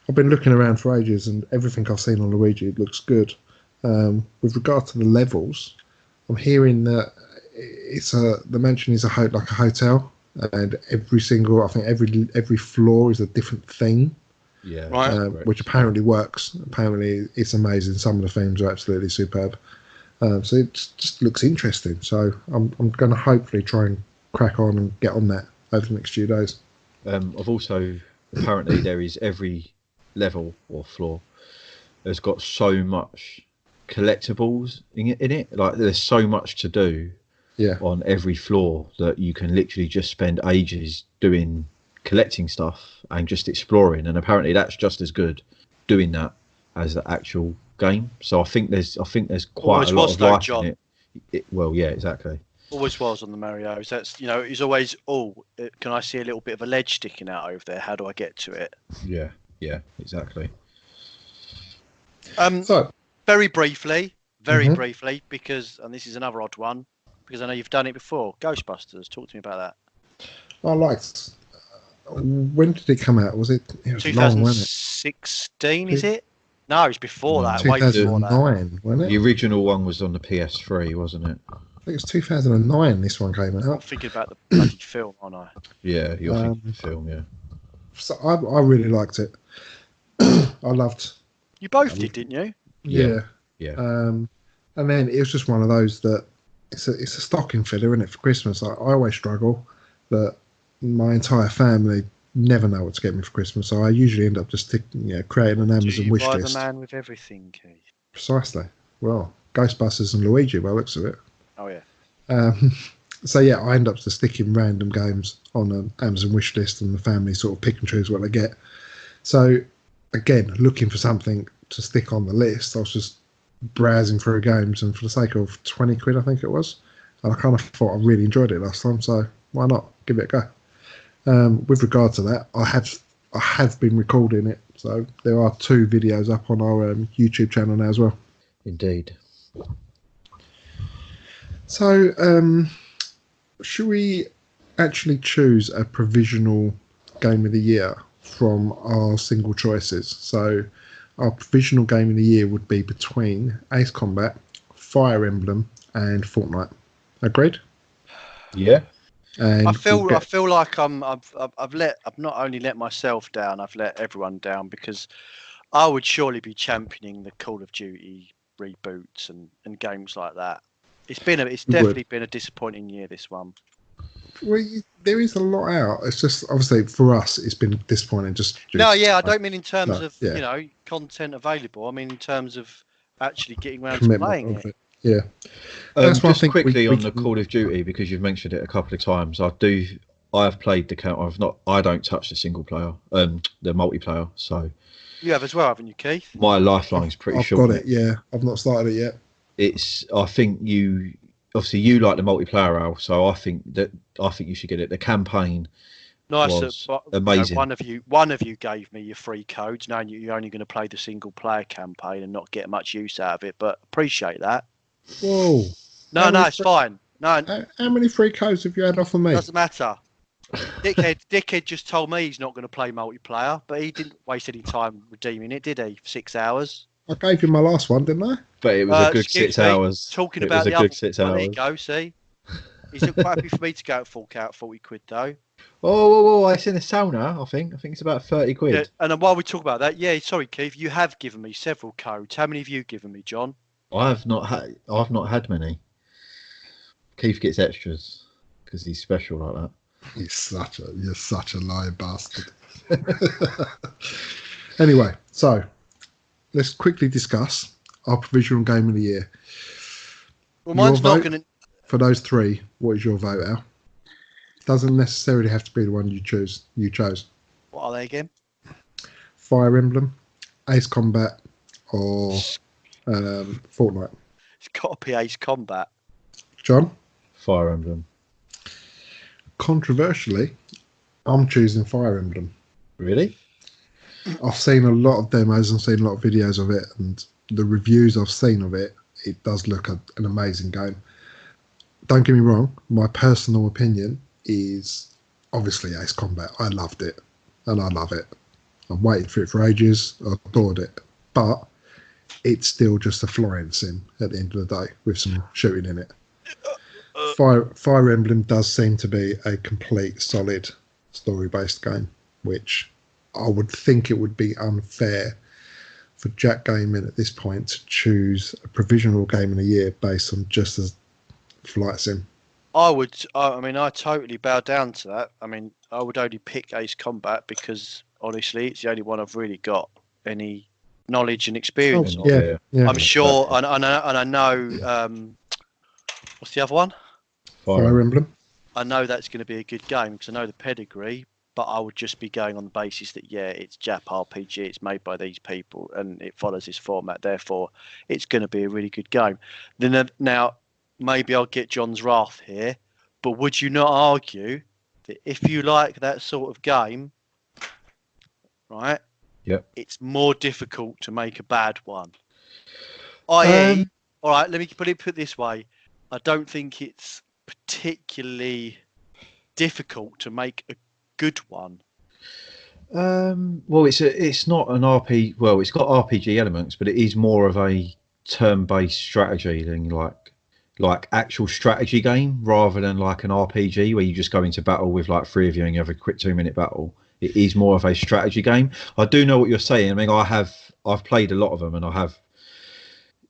I've been looking around for ages, and everything I've seen on Luigi, it looks good. With regard to the levels, I'm hearing that the mansion is like a hotel, and every floor is a different theme. Yeah, right. Which apparently works. Apparently, it's amazing. Some of the themes are absolutely superb. So it just looks interesting. So I'm going to hopefully try and crack on and get on that over the next few days. I've also apparently there is every level or floor has got so much collectibles in it. Like there's so much to do on every floor that you can literally just spend ages collecting stuff and just exploring. And apparently that's just as good doing that as the actual game. So I think there's quite a lot of life in it. Well, yeah, exactly. Always was on the Marios. That's he's always can I see a little bit of a ledge sticking out over there? How do I get to it? Yeah, exactly. So very briefly, because and this is another odd one because I know you've done it before. Ghostbusters. Talk to me about that. I liked. When did it come out? Was it 2016? Is it? No, it was before that. 2009, wasn't it? The original one was on the PS3, wasn't it? I think it was 2009 this one came out. I'm thinking about the bloody film, aren't I? Yeah, you're thinking the film, yeah. So I really liked it. I loved. You both did, didn't you? Yeah. Yeah. And then it was just one of those that it's a stocking filler, isn't it, for Christmas? I always struggle that my entire family never know what to get me for Christmas, so I usually end up just creating an Amazon wish list. Do you buy the man with everything, Keith? Precisely. Well, Ghostbusters and Luigi, by the looks of it. Oh yeah. So yeah, I end up just sticking random games on an Amazon wish list, and the family sort of pick and choose what they get. So again, looking for something to stick on the list, I was just browsing through games, and for the sake of 20 quid, I think it was, and I kind of thought I really enjoyed it last time, so why not give it a go? With regard to that, I have been recording it, so there are 2 videos up on our YouTube channel now as well. Indeed. So, should we actually choose a provisional game of the year from our single choices? So, our provisional game of the year would be between Ace Combat, Fire Emblem, and Fortnite. Agreed? Yeah. And I feel like I've not only let myself down, I've let everyone down because I would surely be championing the Call of Duty reboots and games like that. It's definitely been a disappointing year, this one. Well, there is a lot out. It's just obviously for us, it's been disappointing. I don't mean in terms of content available. I mean in terms of actually getting around to playing it. Yeah. Just quickly on the Call of Duty, because you've mentioned it a couple of times. I have played the count. I don't touch the single player, the multiplayer. So you have as well, haven't you, Keith? My lifeline's pretty short. I've got it. Yeah, I've not started it yet. I think you like the multiplayer, Al. So I think you should get it. The campaign. Nice, amazing. One of you gave me your free codes, knowing you're only going to play the single player campaign and not get much use out of it. But appreciate that. Whoa! No, it's fine. No. How many free codes have you had off of me? Doesn't matter. Dickhead just told me he's not going to play multiplayer, but he didn't waste any time redeeming it, did he? 6 hours. I gave you my last one, didn't I? But it was a good 6 hours. Talking about the other one. There you go. See. He's quite happy for me to go and fork out 40 quid though. Oh, it's in a sauna. I think it's about 30 quid. Yeah, and then while we talk about that, yeah, sorry, Keith, you have given me several codes. How many have you given me, John? I've not had many. Keith gets extras because he's special like that. You're such a lying bastard. Anyway, so let's quickly discuss our provisional game of the year. Well, mine's not going to. For those three, what is your vote, Al? Doesn't necessarily have to be the one you chose. What are they again? Fire Emblem, Ace Combat, or Fortnite. It's got to be Ace Combat. John? Fire Emblem. Controversially, I'm choosing Fire Emblem. Really? I've seen a lot of demos and seen a lot of videos of it, and the reviews I've seen of it, it does look an amazing game. Don't get me wrong, my personal opinion is obviously Ace Combat. I loved it, and I love it. I've waited for it for ages. I adored it. But it's still just a flying sim at the end of the day with some shooting in it. Fire Emblem does seem to be a complete, solid, story-based game, which I would think it would be unfair for Jack Gaming at this point to choose a provisional game of the year based on just a flight sim. I totally bow down to that. I mean, I would only pick Ace Combat because, honestly, it's the only one I've really got any knowledge and experience on. Yeah. I'm sure, and I know, what's the other one? Fire Emblem. I know that's going to be a good game because I know the pedigree, but I would just be going on the basis that, yeah, it's Jap RPG, it's made by these people, and it follows this format, therefore it's going to be a really good game. Now, maybe I'll get John's wrath here, but would you not argue that if you like that sort of game, right, it's more difficult to make a bad one? I.e., all right, let me put it this way. I don't think it's particularly difficult to make a good one. Well, it's not an RPG. Well, it's got RPG elements, but it is more of a turn-based strategy than like actual strategy game rather than like an RPG where you just go into battle with like three of you and you have a quick 2-minute battle. It is more of a strategy game. I do know what you're saying. I mean, I've played a lot of them, and I have,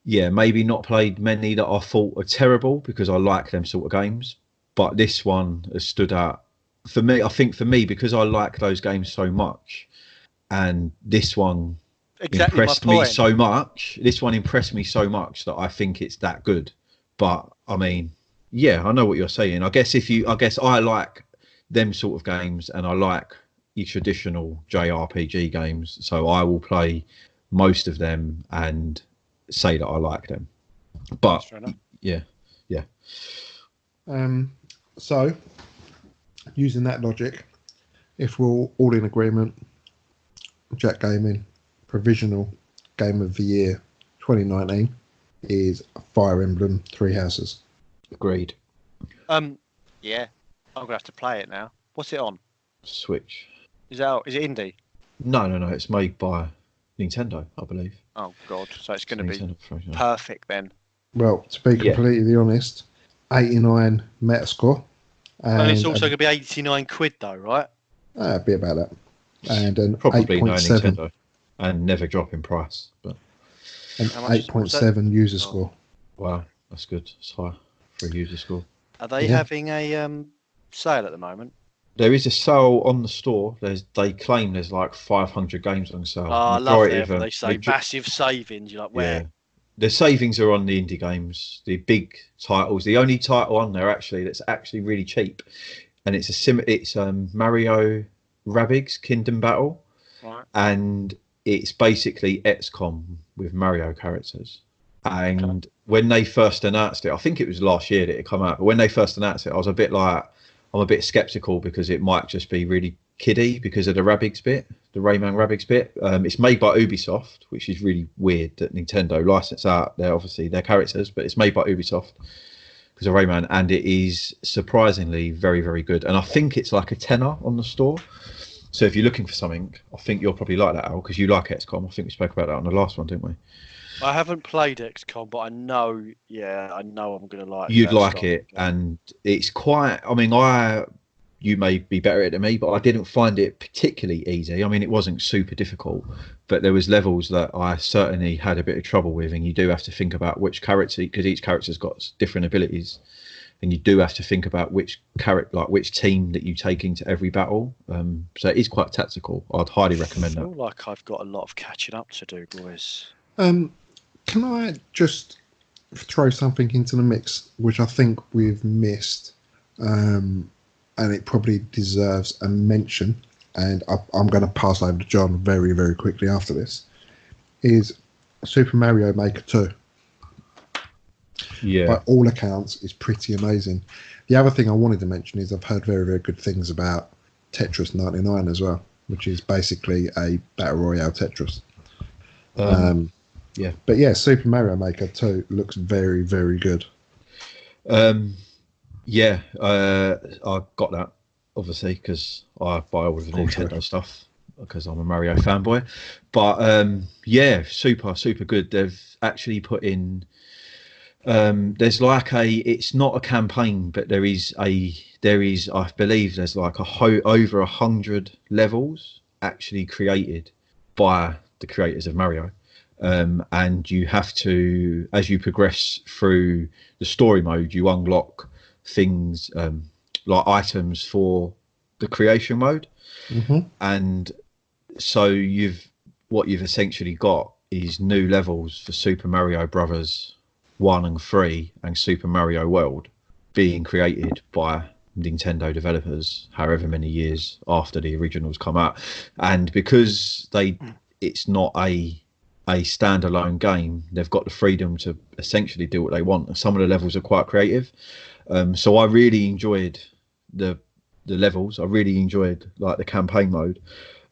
maybe not played many that I thought are terrible because I like them sort of games. But this one has stood out for me. I think for me, because I like those games so much, and this one impressed me so much. This one impressed me so much that I think it's that good. But I mean, I know what you're saying. I guess I like them sort of games, and I like your traditional JRPG games. So I will play most of them and say that I like them. But yeah. So, using that logic, if we're all in agreement, Jack Gaming provisional game of the year 2019 is Fire Emblem Three Houses. Agreed. Yeah, I'm gonna have to play it now. What's it on? Switch. Is it indie? No. It's made by Nintendo, I believe. Oh God! So it's going to be perfect then. Well, to be completely honest, 89 Metascore. And it's also going to be 89 quid though, right? It'd be about that. And an probably 8.7. no Nintendo, and never drop in price. But an 8.7 user score. Wow, that's good. It's high for a user score. Are they having a sale at the moment? There is a sale on the store. They claim there's like 500 games on sale. Oh, I love it when they say massive savings. You're like, where? Yeah. The savings are on the indie games, the big titles. The only title on there that's actually really cheap, and it's Mario Rabbids Kingdom Battle, right. And it's basically XCOM with Mario characters. And when they first announced it, I think it was last year that it came out. But when they first announced it, I'm a bit skeptical because it might just be really kiddie because of the Rabbids bit, the Rayman Rabbids bit. It's made by Ubisoft, which is really weird that Nintendo license out their characters, but it's made by Ubisoft because of Rayman, and it is surprisingly very, very good. And I think it's like a tenner on the store. So if you're looking for something, I think you'll probably like that, Al, because you like XCOM. I think we spoke about that on the last one, didn't we? I haven't played XCOM, but I know I'm going to like You'd that like style it, of game. and it's quite. I mean, you may be better at it than me, but I didn't find it particularly easy. I mean, it wasn't super difficult, but there was levels that I certainly had a bit of trouble with, and you do have to think about which character, because each character's got different abilities, and you do have to think about which character, like which team that you take into every battle. So it is quite tactical. I'd highly recommend I that. feel like I've got a lot of catching up to do, boys. Can I just throw something into the mix, which I think we've missed, and it probably deserves a mention, and I'm going to pass over to John very, very quickly after this, is Super Mario Maker 2. Yeah. By all accounts, is pretty amazing. The other thing I wanted to mention is I've heard very, very good things about Tetris 99 as well, which is basically a Battle Royale Tetris. Yeah. But yeah, Super Mario Maker 2 looks very, very good. Yeah, I got that obviously because I buy all of the Nintendo stuff because I'm a Mario fanboy. But yeah, super good. They've actually put in. There's like it's not a campaign, but there is I believe there's like over 100 levels actually created by the creators of Mario. And you have to, as you progress through the story mode, you unlock things like items for the creation mode. And so what you've essentially got is new levels for Super Mario Brothers 1 and 3 and Super Mario World being created by Nintendo developers however many years after the originals come out. And because it's not a standalone game, they've got the freedom to essentially do what they want, and some of the levels are quite creative. So I really enjoyed the levels. I really enjoyed like the campaign mode.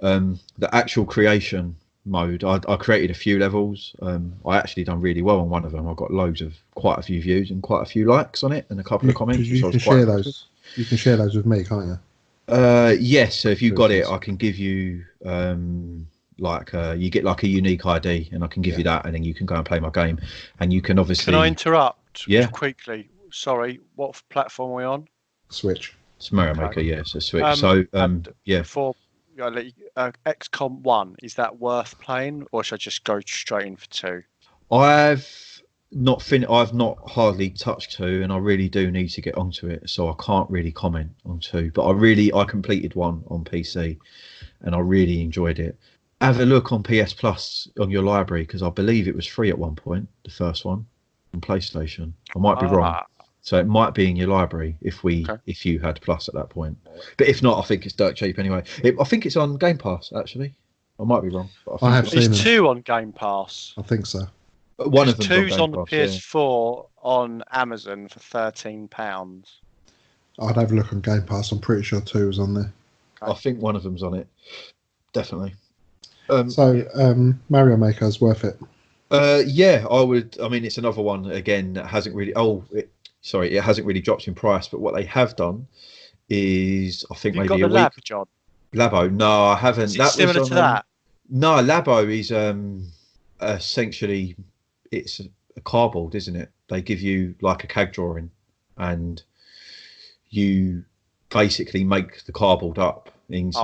The actual creation mode, I created a few levels. I actually done really well on one of them. I got quite a few views and quite a few likes on it and a couple of comments. You can share those. You can share those with me, can't you? Yes. So if you got it, I can give you you get like a unique ID, and I can give you that, and then you can go and play my game, and you can obviously. Can I interrupt? Yeah. Quickly. Sorry. What platform are we on? Switch. It's Mario Maker, yeah. So Switch. Yeah. Before XCOM 1, is that worth playing, or should I just go straight in for 2? I've not hardly touched 2, and I really do need to get onto it, so I can't really comment on 2. But I completed 1 on PC, and I really enjoyed it. Have a look on PS Plus on your library, because I believe it was free at one point, the first one on PlayStation. I might be wrong. So it might be in your library if you had Plus at that point. But if not, I think it's dirt cheap anyway. I think it's on Game Pass, actually. I might be wrong. But I have seen It's 2 on Game Pass. I think so. One of them 2's on the PS4 on Amazon for £13. I'd have a look on Game Pass. I'm pretty sure 2 was on there. I think one of them's on it. Definitely. Mario Maker is worth it. Yeah, I would. I mean, it's another one again that hasn't really. It hasn't really dropped in price. But what they have done is, I think maybe a week. John? Labo? No, I haven't. Is it similar to that? No, Labo is essentially it's a cardboard, isn't it? They give you like a CAD drawing, and you basically make the cardboard up into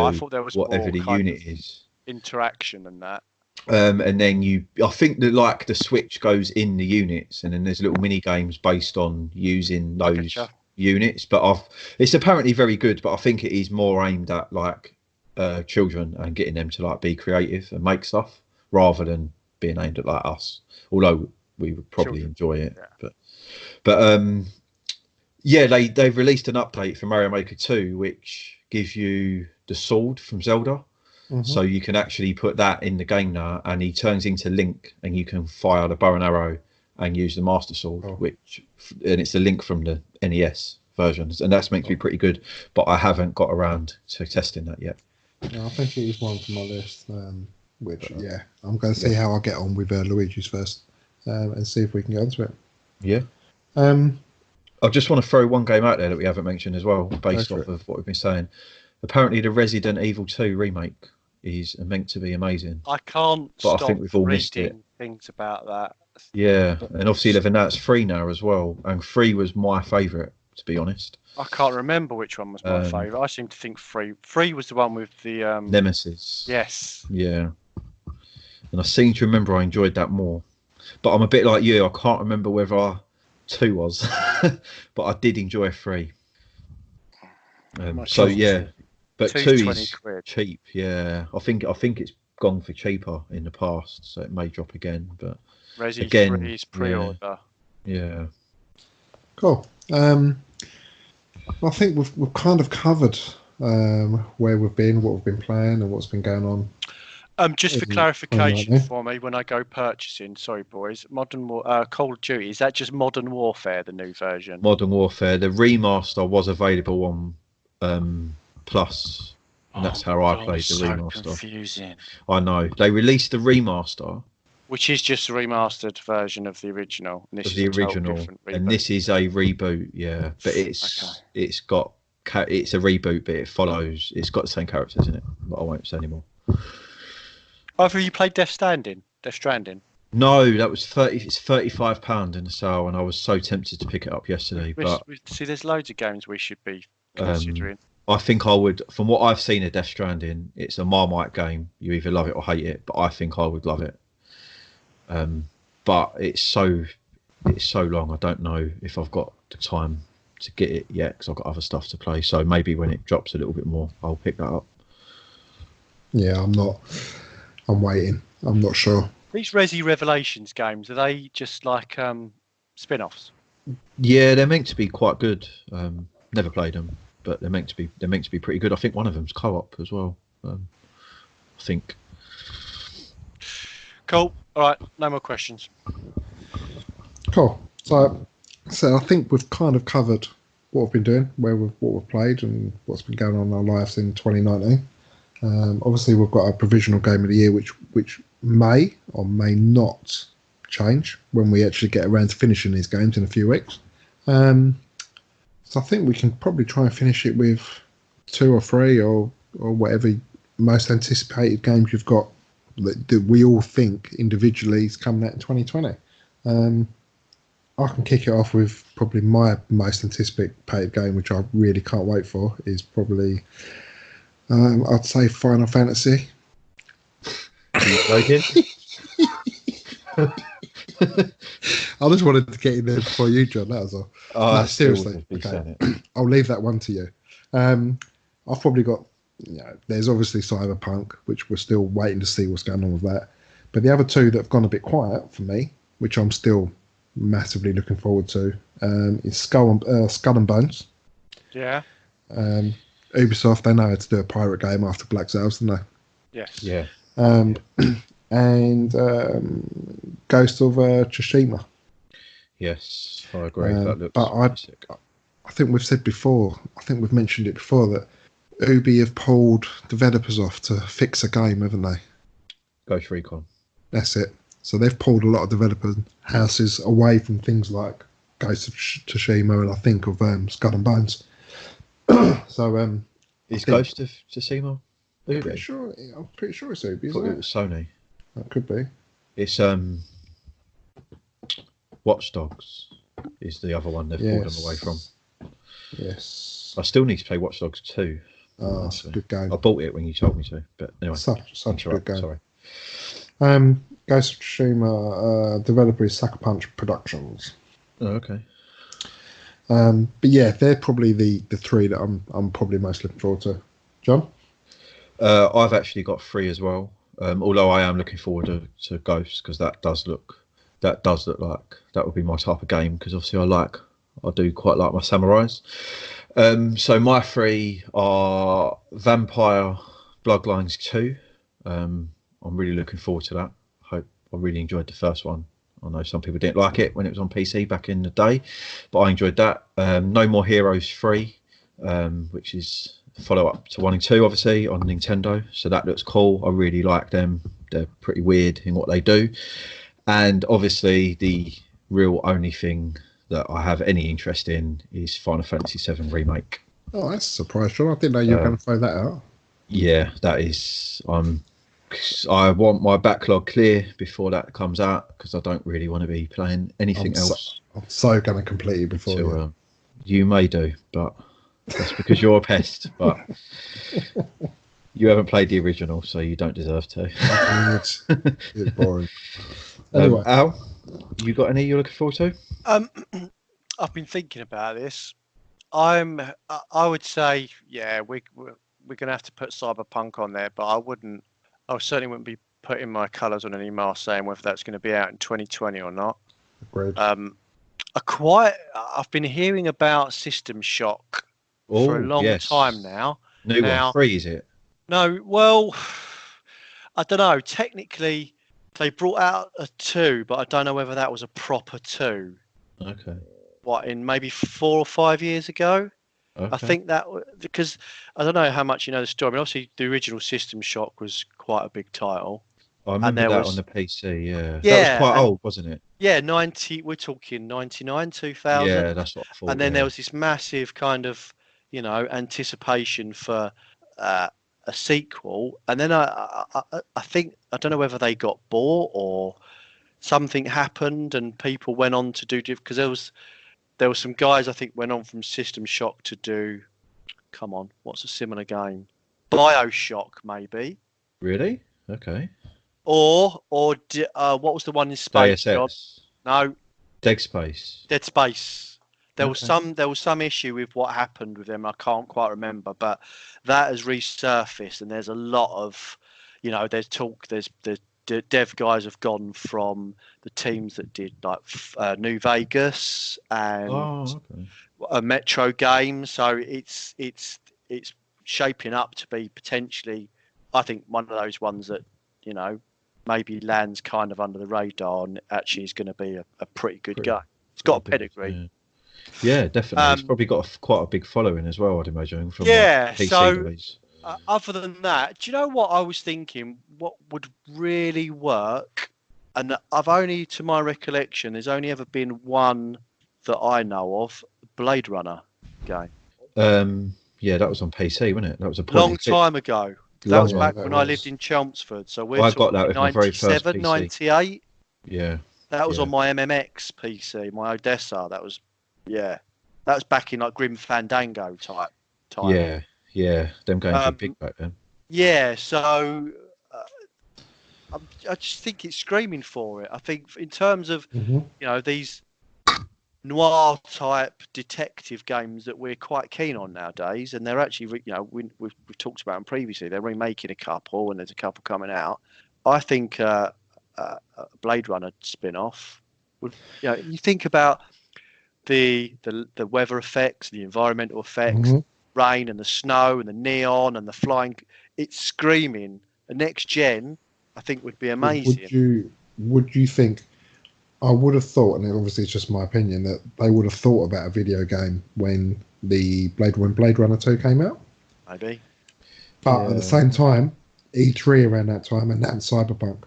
whatever the unit is. Interaction and that. And then I think that the switch goes in the units, and then there's little mini games based on using those units. But it's apparently very good, but I think it is more aimed at children and getting them to be creative and make stuff rather than being aimed at us. Although we would probably enjoy it, yeah. They've released an update for Mario Maker 2, which gives you the sword from Zelda. So you can actually put that in the game now, and he turns into Link, and you can fire the bow and arrow and use the Master Sword, and it's the Link from the NES versions, and that's meant to be pretty good. But I haven't got around to testing that yet. No, I think it is one for my list. I'm going to see how I get on with Luigi's first, and see if we can get onto it. Yeah. I just want to throw one game out there that we haven't mentioned as well, based off of what we've been saying. Apparently, the Resident Evil 2 remake is meant to be amazing. I can't but stop I think we've all missed it. things about that. Yeah, and obviously 11 now it's free now as well, and 3 was my favourite, to be honest. I can't remember which one was my favourite. I seem to think 3. 3 was the one with the Nemesis. Yes. Yeah, and I seem to remember I enjoyed that more, but I'm a bit like you. I can't remember whether 2 was, but I did enjoy 3. So yeah, but 2 is quid. cheap. Yeah, I think it's gone for cheaper in the past, so it may drop again. But Resi again, 3's pre-order. Yeah. Cool. I think we've kind of covered where we've been, what we've been playing, and what's been going on. Just for clarification for me, when I go purchasing, sorry boys, Call of Duty, is that just Modern Warfare, the new version? Modern Warfare, the remaster was available on Plus, and that's how I played the remaster. Confusing. I know they released the remaster, which is just a remastered version of the original. And this is a and this is a reboot. Yeah, but it's a reboot, but it follows. It's got the same characters in it, but I won't say anymore. Have you played Death Stranding? No, that was 30. It's £35 in the sale, and I was so tempted to pick it up yesterday. See, there's loads of games we should be considering. I think I would, from what I've seen of Death Stranding, it's a Marmite game. You either love it or hate it, but I think I would love it. But it's so long. I don't know if I've got the time to get it yet because I've got other stuff to play. So maybe when it drops a little bit more, I'll pick that up. Yeah, I'm waiting. I'm not sure. These Resi Revelations games, are they just like spin-offs? Yeah, they're meant to be quite good. Never played them, but they're meant to be pretty good. I think one of them's co-op as well. I think. Cool. All right. No more questions. Cool. So I think we've kind of covered what we've been doing, what we've played, and what's been going on in our lives in 2019. Obviously, we've got a provisional game of the year, which may or may not change when we actually get around to finishing these games in a few weeks. So I think we can probably try and finish it with 2 or 3 or whatever most anticipated games you've got that we all think individually is coming out in 2020. I can kick it off with probably my most anticipated game, which I really can't wait for, is probably, I'd say, Final Fantasy. Are you joking? I just wanted to get in there before you, John. That was all. Oh, no, seriously. Okay. I'll leave that one to you. I've probably got, there's obviously Cyberpunk, which we're still waiting to see what's going on with that. But the other 2 that have gone a bit quiet for me, which I'm still massively looking forward to, is Skull and Bones. Yeah. Ubisoft, they know how to do a pirate game after Black Sails, don't they? Yes. Yeah. And Ghost of Tsushima. Yes, I agree. That looks but I think we've said before, I think we've mentioned it before, that Ubi have pulled developers off to fix a game, haven't they? Ghost Recon. That's it. So they've pulled a lot of developer houses away from things like Ghost of Tsushima and I think of Skull and Bones. So is Ghost of Tsushima Ubi? I'm pretty sure it's Ubi. I thought it was Sony. That could be. It's Watch Dogs is the other one they've pulled them away from. Yes. I still need to play Watch Dogs 2. Oh, it's a good game. I bought it when you told me to, but anyway. Such a good game. Sorry. Ghost of Tsushima developer is Sucker Punch Productions. Oh, okay. But yeah, they're probably the 3 that I'm probably most looking forward to. John? I've actually got 3 as well. Although I am looking forward to Ghosts because that does look like that would be my type of game because obviously I do quite like my samurais. So my 3 are Vampire Bloodlines 2. I'm really looking forward to that. I really enjoyed the first one. I know some people didn't like it when it was on PC back in the day, but I enjoyed that. No More Heroes 3, which is follow up to 1 and 2 obviously on Nintendo, so that looks cool. I really like them. They're pretty weird in what they do, and obviously the real only thing that I have any interest in is Final Fantasy VII Remake. Oh, that's a surprise, John. I didn't know you were going to throw that out. Yeah, that is. 'Cause I want my backlog clear before that comes out, because I don't really want to be playing anything else. I'm so going to complete it before So, you may do, but that's because you're a pest. But you haven't played the original, so you don't deserve to. It's boring. Anyway, Al, you got any you're looking forward to? I've been thinking about this. I would say, yeah, we're going to have to put Cyberpunk on there, but I certainly wouldn't be putting my colours on an email saying whether that's going to be out in 2020 or not. agreed. I've been hearing about System Shock for a long time now. New one, 3 is it? No, well, I don't know. Technically, they brought out a 2, but I don't know whether that was a proper 2. Okay. What, in maybe 4 or 5 years ago? Okay. I think that, because I don't know how much you know the story. I mean, obviously, the original System Shock was quite a big title. I remember that on the PC, yeah. Yeah, that was quite old, wasn't it? Yeah, we're talking 99, 2000. Yeah, that's what I thought. And then there was this massive kind of, anticipation for a sequel. And then I think, I don't know whether they got bought or something happened and people went on to do, because there were some guys I think went on from System Shock to do, come on, what's a similar game? BioShock, maybe. Really? Okay. Or what was the one in space? Deus Ex. No. Dead Space. Dead Space. There was Okay. some issue with what happened with them. I can't quite remember, but that has resurfaced, and there's a lot of, there's talk. There's the dev guys have gone from the teams that did like New Vegas and a Metro game. So it's shaping up to be potentially, I think, one of those ones that maybe lands kind of under the radar and actually is going to be a pretty good game. It's got a pedigree. Yeah, definitely. It's probably got quite a big following as well, I'd imagine. From PC so days. Other than that, do you know what I was thinking? What would really work? And I've only, to my recollection, there's only ever been one that I know of, Blade Runner game. Yeah, that was on PC, wasn't it? That was a long time ago. That was back when I lived in Chelmsford. So I got that with my very first PC. 98. Yeah. That was on my MMX PC, my Odessa. That was back in like Grim Fandango type time. Yeah. Them games were big back then. Yeah, so I just think it's screaming for it. I think in terms of these noir type detective games that we're quite keen on nowadays, and they're actually we've talked about them previously. They're remaking a couple, and there's a couple coming out. I think a Blade Runner spin-off would. You think about the weather effects, the environmental effects, rain and the snow and the neon and the flying. It's screaming. The next gen, I think, would be amazing. Would you think? I would have thought, and obviously it's just my opinion, that they would have thought about a video game when Blade Runner 2 came out. Maybe. But at the same time, E3 around that time announced Cyberpunk.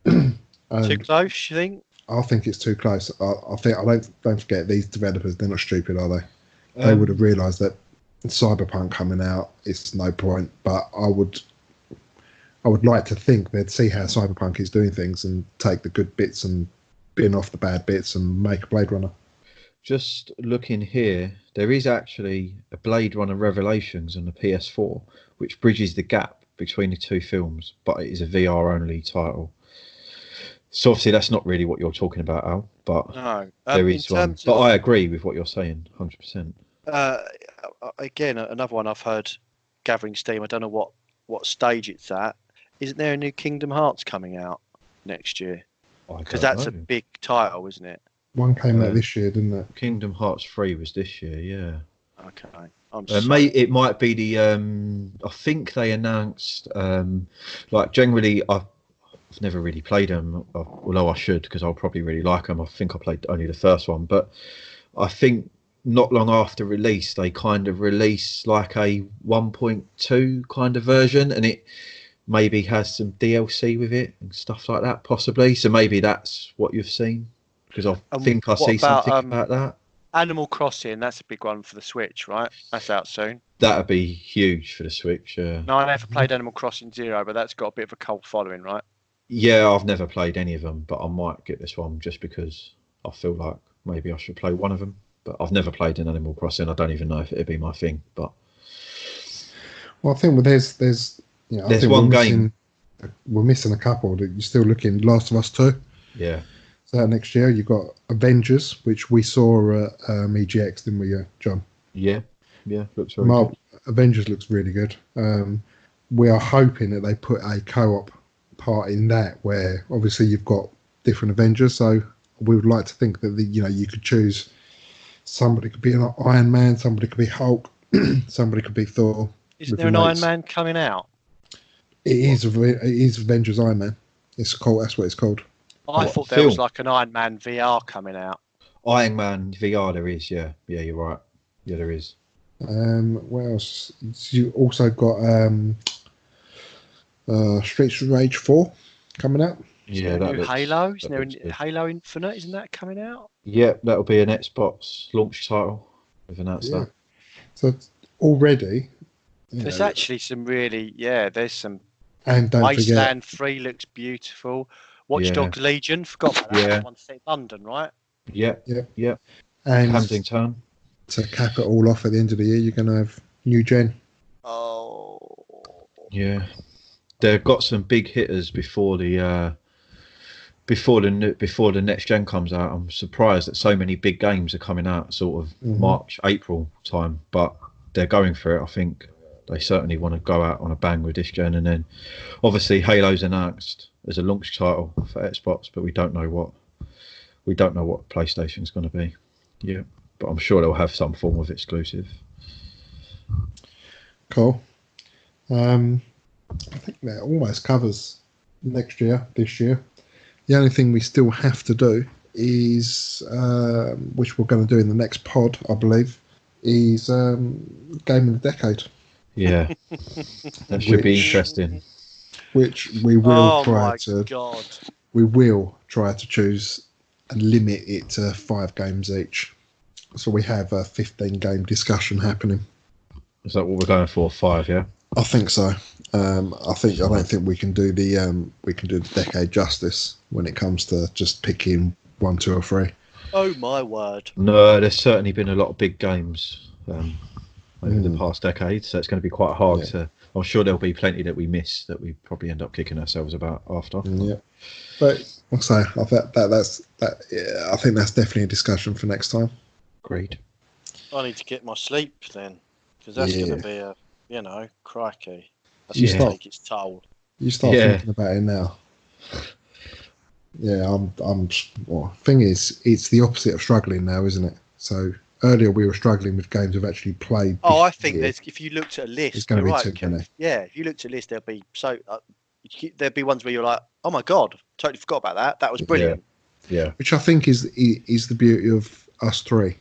Too close, you think? I think it's too close. Don't forget, these developers, they're not stupid, are they? They would have realised that Cyberpunk coming out, it's no point. But I would like to think they'd see how Cyberpunk is doing things and take the good bits and bin off the bad bits and make a Blade Runner. Just looking here, there is actually a Blade Runner Revelations on the PS4, which bridges the gap between the two films, but it is a VR only title. So obviously that's not really what you're talking about, Al, but no. There is one. But I agree with what you're saying, 100%. Again, another one I've heard gathering steam. I don't know what stage it's at. Isn't there a new Kingdom Hearts coming out next year? Because that's a big title, isn't it? One came out this year, didn't it? Kingdom Hearts 3 was this year, yeah. Okay. It might be the. I think they announced. Generally, I've never really played them, although I should, because I'll probably really like them. I think I played only the first one, but I think not long after release, they kind of release like a 1.2 kind of version, and it maybe has some DLC with it and stuff like that, possibly. So maybe that's what you've seen, because I think I see something about that. Animal Crossing, that's a big one for the Switch, right? That's out soon. That'd be huge for the Switch. No, I never played Animal Crossing Zero, but that's got a bit of a cult following, right? Yeah, I've never played any of them, but I might get this one just because I feel like maybe I should play one of them. But I've never played an Animal Crossing. I don't even know if it'd be my thing. But Well, I think there's I There's think one game. We're missing a couple. That you're still looking. Last of Us 2. yeah, So next year you've got Avengers, which we saw at EGX, didn't we, John? yeah, looks very good. Avengers looks really good. We are hoping that they put a co-op part in that, where obviously you've got different Avengers. So we would like to think that you could choose. Somebody could be an Iron Man, somebody could be Hulk, somebody could be Thor. Isn't there an Iron Man coming out? It is Avengers Iron Man. It's called. That's what it's called. I thought there was like an Iron Man VR coming out. Iron Man VR, there is. Yeah, you're right. Yeah, there is. What else? You also got Streets of Rage 4 coming out. Yeah, that looks, Halo. Isn't there good. Halo Infinite? Isn't that coming out? Yeah, that'll be an Xbox launch title. We've announced that. So already, There's actually some really, there's some. And don't Wasteland forget, 3 looks beautiful. Watch Dogs Legion, forgot about that. Yeah. That one's set in London, right? Yeah. and Camden Town. to cap it all off at the end of the year, you're going to have new gen. Oh. Yeah, they've got some big hitters before the next gen comes out. I'm surprised that so many big games are coming out sort of March, April time, but they're going for it. I think they certainly want to go out on a bang with this gen, and then obviously Halo's announced as a launch title for Xbox, but we don't know what PlayStation's going to be. Yeah, but I'm sure they'll have some form of exclusive. Cool. I think that almost covers this year. The only thing we still have to do is, which we're going to do in the next pod, I believe, is Game of the Decade. Yeah, that should be interesting. Which we will God. We will try to choose and limit it to 5 games each. So we have a 15-game discussion happening. Is that what we're going for? 5, yeah. I think so. I don't think we can do the decade justice when it comes to just picking 1, 2, or 3. Oh my word! No, there's certainly been a lot of big games over the past decade, so it's going to be quite hard to. I'm sure there'll be plenty that we miss that we probably end up kicking ourselves about after. Yeah, but I'll say I think that's definitely a discussion for next time. Agreed. I need to get my sleep then, because that's going to be crikey. That's You going to take its toll. You start thinking about it now. Yeah, thing is, it's the opposite of struggling now, isn't it? So earlier we were struggling with games we've actually played. Oh, I think if you looked at a list, it's going to be too Kev. many. Yeah, if you looked at a list, there'll be there'd be ones where you're like, oh my god, totally forgot about that. That was brilliant. Yeah. Which I think is the beauty of us three.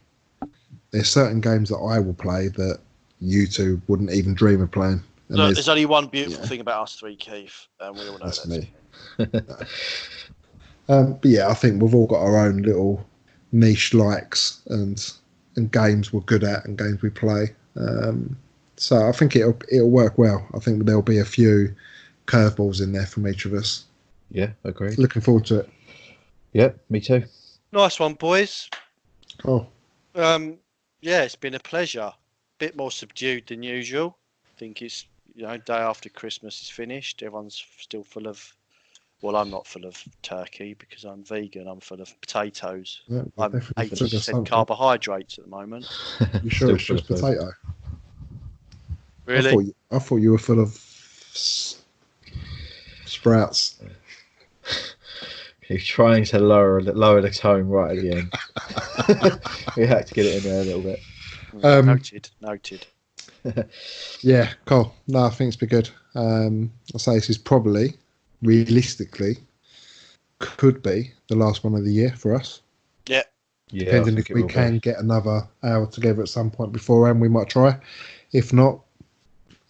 There's certain games that I will play that you two wouldn't even dream of playing. And Look, there's only one beautiful thing about us three, Keith, and we all know that's that. Me. But yeah, I think we've all got our own little niche likes and games we're good at and games we play. So I think it'll work well. I think there'll be a few curveballs in there from each of us. Yeah, agreed. Looking forward to it. Yeah, me too. Nice one, boys. Cool. Yeah, it's been a pleasure. Bit more subdued than usual. I think it's day after Christmas is finished. Everyone's still full of. Well, I'm not full of turkey because I'm vegan. I'm full of potatoes. Yeah, I'm definitely full of 80% something. carbohydrates at the moment. You sure it's just potato? Really? I thought you were full of sprouts. He's trying to lower the tone right at the end. We had to get it in there a little bit. Noted. Yeah, cool. No, I think it's been good. I'll say this is probably, realistically, could be the last one of the year for us. Yeah. Depending if we can get another hour together at some point beforehand, we might try. If not,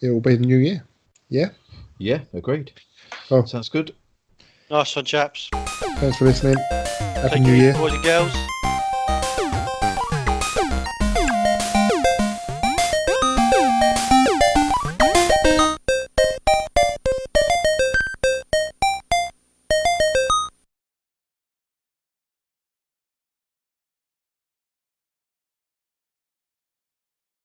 it will be the new year. Yeah? Yeah, agreed. Cool. Sounds good. Nice one, chaps. Thanks for listening. Happy New Year. Boys and girls.